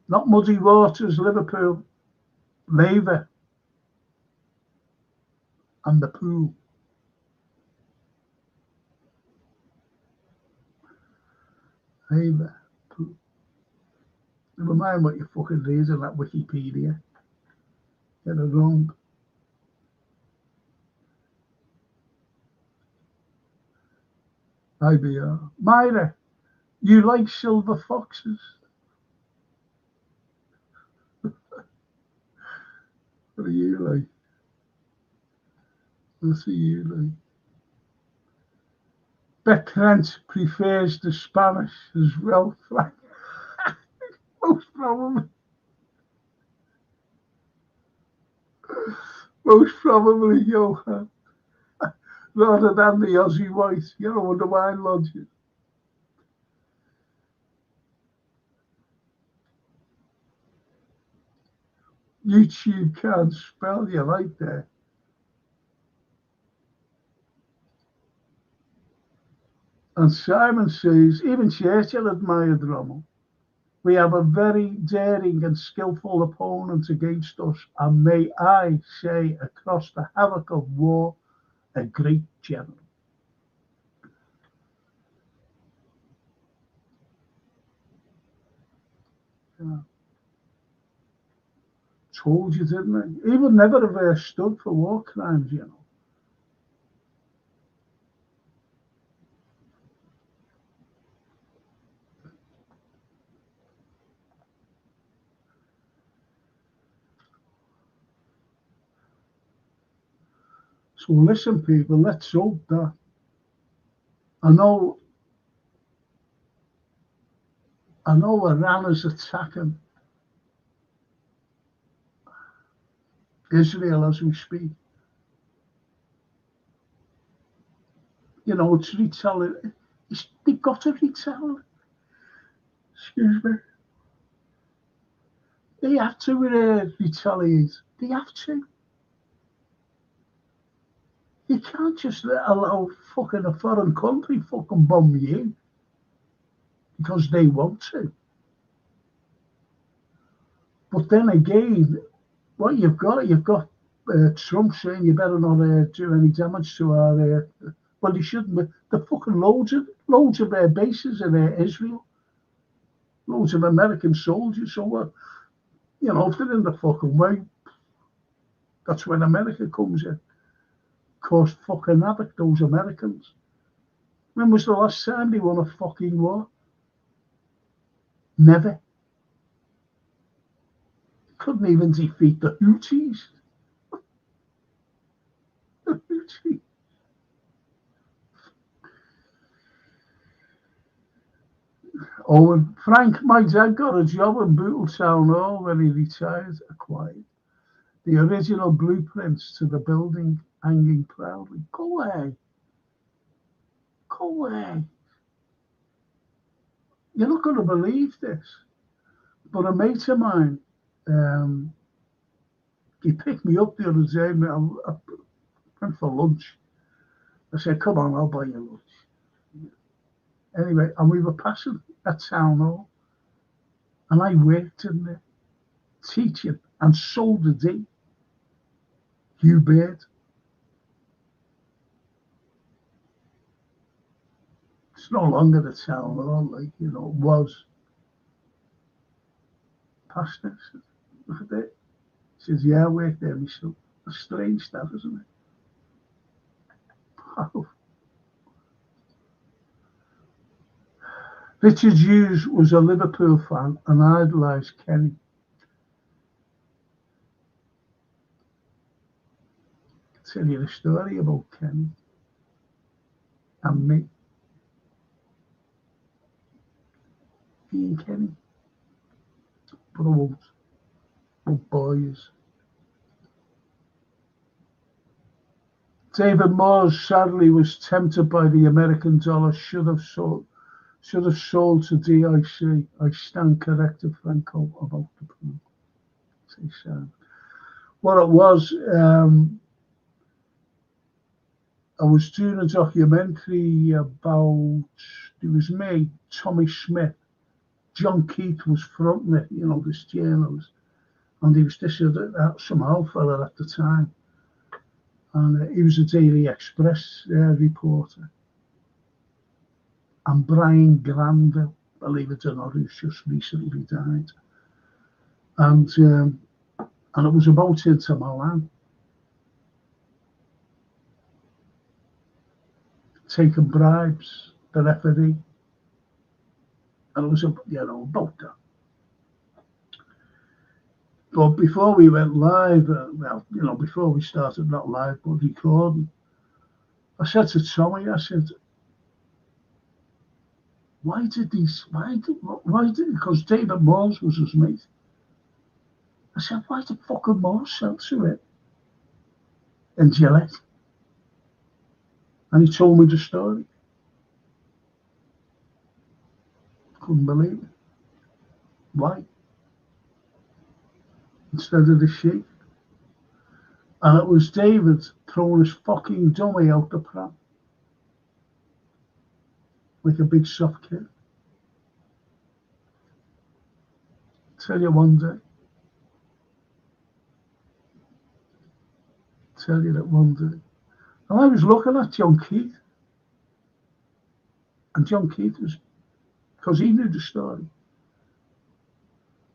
not Muddy Waters, Liverpool, Laver, and the pool. Laver, pool. Never mind what you fucking read in that Wikipedia. Get it wrong. IBR. Myra, you like silver foxes? What are you like? What are you like? Bet Trent prefers the Spanish as well, Frank. Most probably. Most probably, Johan. Rather than the Aussie white, you know, the wine lodges. YouTube can't spell you right there. And Simon says, even Churchill admired Rommel. We have a very daring and skillful opponent against us, and may I say, across the havoc of war, a great general. Yeah. Told you, didn't I? He would never have stood for war crimes, you know. So listen, people, let's hope that. I know Iran is attacking Israel as we speak. You know, it's retelling. They've got to retell. Excuse me. They have to retaliate. They have to. You can't just allow fucking a foreign country fucking bomb you because they want to. But then again, what you've got Trump saying you better not do any damage to our. Well, he shouldn't. The fucking loads of bases in Israel, loads of American soldiers. So, if they're in the fucking way, that's when America comes in. Cause fucking havoc, those Americans. When was the last time they won a fucking war? Never. Couldn't even defeat the Houthis. The Houthis. Oh, and Frank, my dad got a job in Bootletown Hall when he retired, acquired the original blueprints to the building hanging proudly. Go away. Go away. You're not going to believe this. But a mate of mine, he picked me up the other day. I went for lunch. I said, come on, I'll buy you lunch. Anyway, and we were passing at Town Hall. And I worked in there, teaching, and so did he. Hugh Beard. It's no longer the Town Hall, it was. Past it. Look at it. He says, yeah, I worked there myself. A strange that, isn't it? Oh. Richard Hughes was a Liverpool fan and idolised Kenny. I'll tell you the story about Kenny and me. Me and Kenny. But I won't. But boys. David Moores sadly was tempted by the American dollar, should have sold to DIC. I stand corrected, Franco, about the plan. Say sad. What it was, I was doing a documentary about, it was me, Tommy Smith. John Keith was fronting it, this journalist. And he was some old fella at the time. And he was a Daily Express reporter. And Brian Granville, believe it or not, who's just recently died. And it was about Inter Milan. Taking bribes, the referee. And it was, about that. But before we went live, before we started, not live, but recording, I said to Tommy, because David Moores was his mate. I said, why did fucking Moores sell to it in Gillette? And he told me the story. Couldn't believe it. Why? Instead of the sheep. And it was David throwing his fucking dummy out the pram. Like a big soft kid. Tell you one day. Tell you that one day. And I was looking at John Keith. And John Keith was, because he knew the story.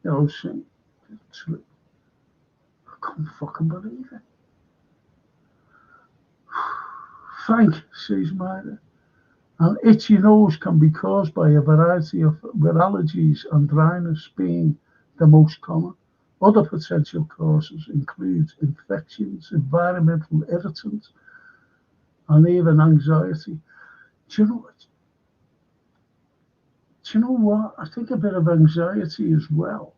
Saying, I couldn't fucking believe it. Frank, says Myra, an itchy nose can be caused by a variety of allergies and dryness being the most common. Other potential causes include infections, environmental irritants, and even anxiety. Do you know what? I think a bit of anxiety as well,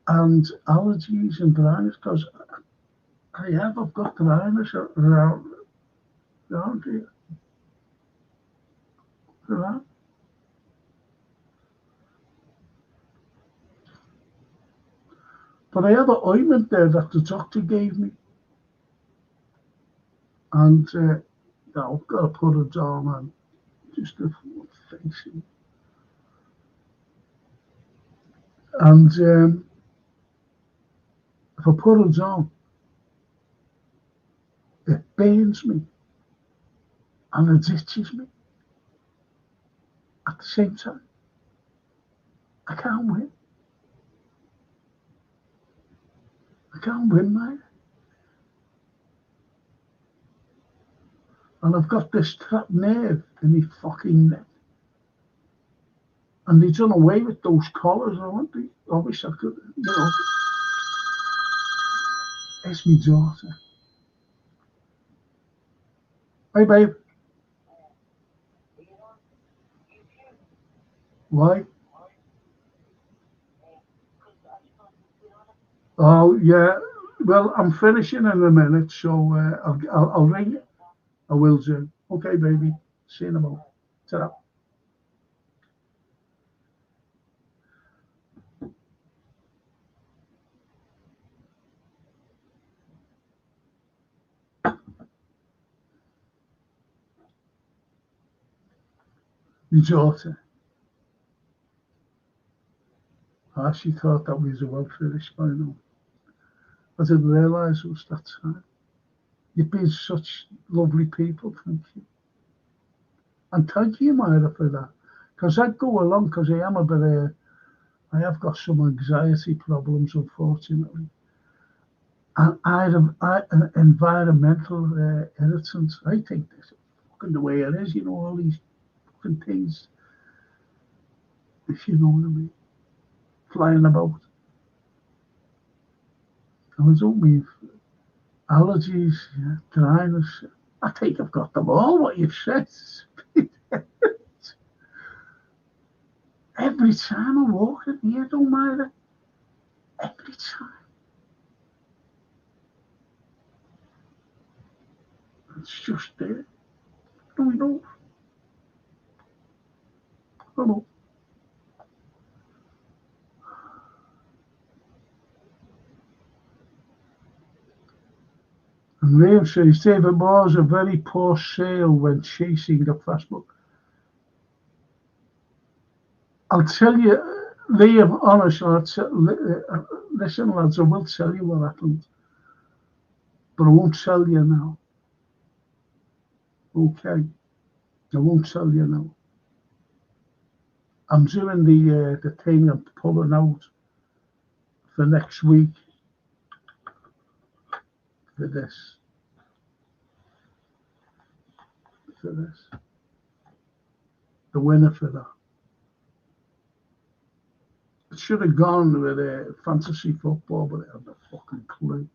and allergies and dryness, because I've got dryness around here. Around. But I have an ointment there that the doctor gave me, and I've got to put it on and just to face it. And if I put it on, it burns me and it itches me at the same time. I can't win. I can't win, mate. And I've got this trapped nerve in my fucking neck. And they done away with those collars, haven't they? I wish I could, It's my daughter. Hey, babe. Why? Oh, yeah. Well, I'm finishing in a minute, so I'll ring you. I will do. Okay, baby. See you in a moment. Ta-ra. My daughter. She thought that we were well finished by now. I didn't realise it was that time. You've been such lovely people, thank you. And thank you, Myra, for that. Because I'd go along, because I am a bit, I have got some anxiety problems, unfortunately. And I have environmental irritants. I think this is fucking the way it is, all these fucking things, if you know what I mean, flying about. And I don't mean allergies, dryness. I think I've got them all, what you've said. Every time I walk in here, don't mind it. Every time. It's just there. Do we know? I don't know. And Liam says, David Moore's a very poor sale when chasing a fast book. I'll tell you, Liam, honestly, listen, lads, I will tell you what happened. But I won't tell you now. Okay? I won't tell you now. I'm doing the thing I'm pulling out for next week for this. The winner for that. It should have gone with fantasy football, but I have no fucking clue.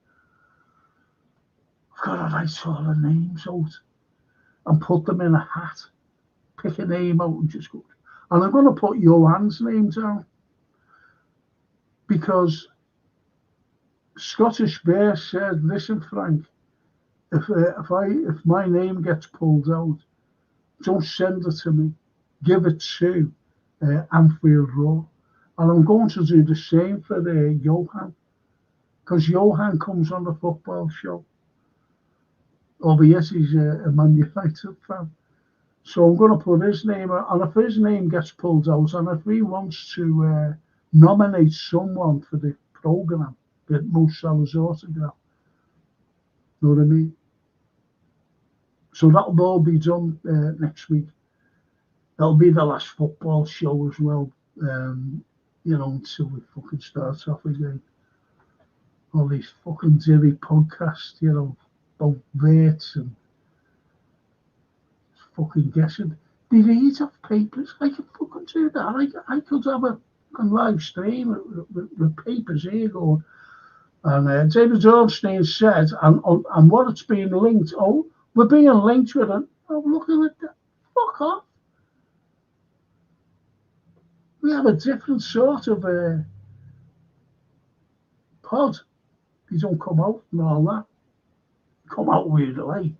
I've got to write all the names out and put them in a hat. Pick a name out and just go. And I'm going to put Johan's name down because Scottish Bear said, "Listen, Frank, if my name gets pulled out, don't send it to me. Give it to Anfield Row." And I'm going to do the same for Johan, because Johan comes on the football show. Over yes, he's a Man United fan. So I'm going to put his name out, and if his name gets pulled out, and if he wants to nominate someone for the programme, that Mo Salah's autograph, you know what I mean? So that'll all be done next week. That'll be the last football show as well, until we fucking start off again. All these fucking silly podcasts, about rates and fucking guessing. They read off papers. I can fucking do that. I could have a live stream with papers here going. And David Ornstein said, and what it's been linked, We're being linked with it. I'm looking at that. Fuck off. We have a different sort of pod. You don't come out and all that. Come out with it, like.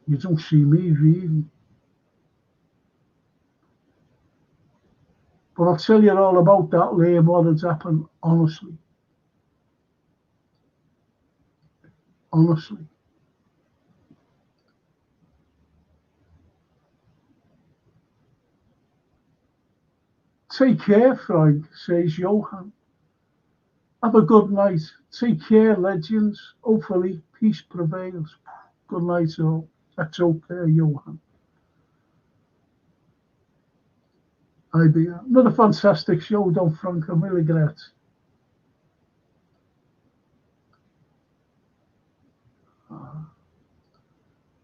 You don't see me really. But I'll tell you all about that later, what has happened, honestly. Honestly. Take care, Frank, says Johan. Have a good night. Take care, legends. Hopefully, peace prevails. Good night, all. That's okay, Johan. IBR. Another fantastic show, Don Frank. I'm really glad.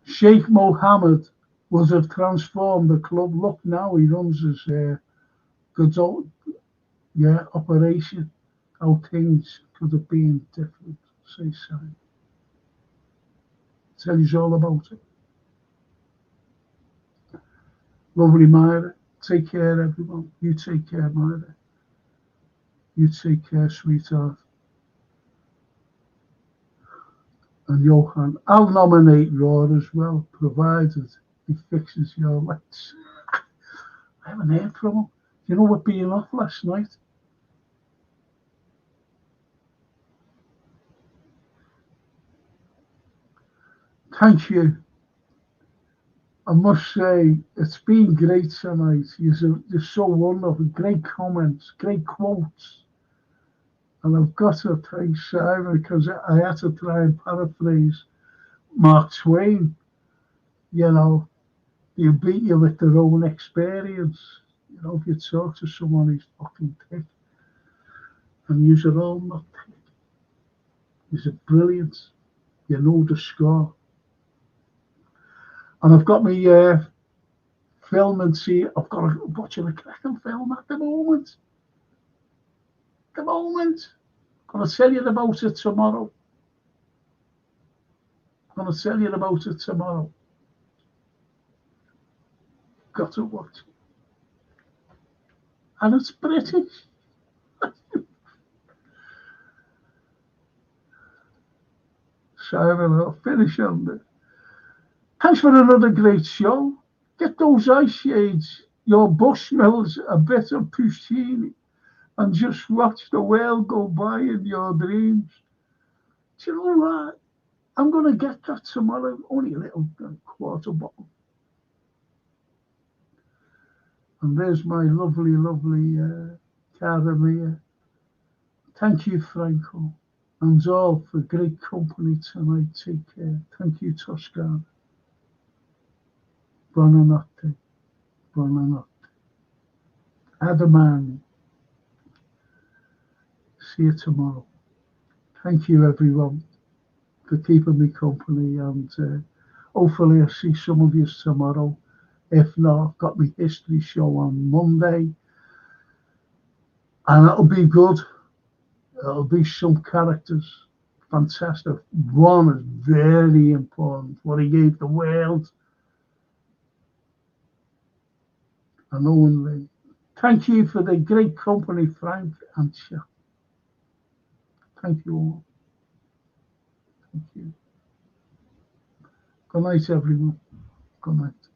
Sheikh Mohammed was have transformed the club. Look now, he runs his good old operation. How things could have been different. Say so. Tell you all about it. Lovely Myra. Take care, everyone. You take care, Myra. You take care, sweetheart. And Johan, I'll nominate Raw as well, provided he fixes your lights. I haven't heard from him. You know what being off last night? Thank you. I must say, it's been great tonight. You're so wonderful. Great comments, great quotes. And I've got to thank Simon because I had to try and paraphrase Mark Twain. You know, you beat you with their own experience. You know, if you talk to someone who's fucking thick, and you're all not thick. You're brilliant. You know the score. And I've got my film and see. I've got watching a cracking film at the moment. I'm going to tell you about it tomorrow. Got to watch it. And it's British. Simon, I'll finish on this. Thanks for another great show. Get those ice shades, your Bushmills, a bit of Puccini, and just watch the world go by in your dreams. Do you know what? I'm going to get that tomorrow. Only a little quarter bottle. And there's my lovely, lovely Cara Mia. Thank you, Franco. And all for great company tonight. Take care. Thank you, Toscana. Buonanotte. Adamani. See you tomorrow. Thank you, everyone, for keeping me company. And hopefully I'll see some of you tomorrow. If not, I've got my history show on Monday. And it'll be good. It'll be some characters. Fantastic. One is very important. What he gave the world. And Owen Lee. Thank you for the great company, Frank and Chuck. Thank you all. Thank you. Good night, everyone. Good night.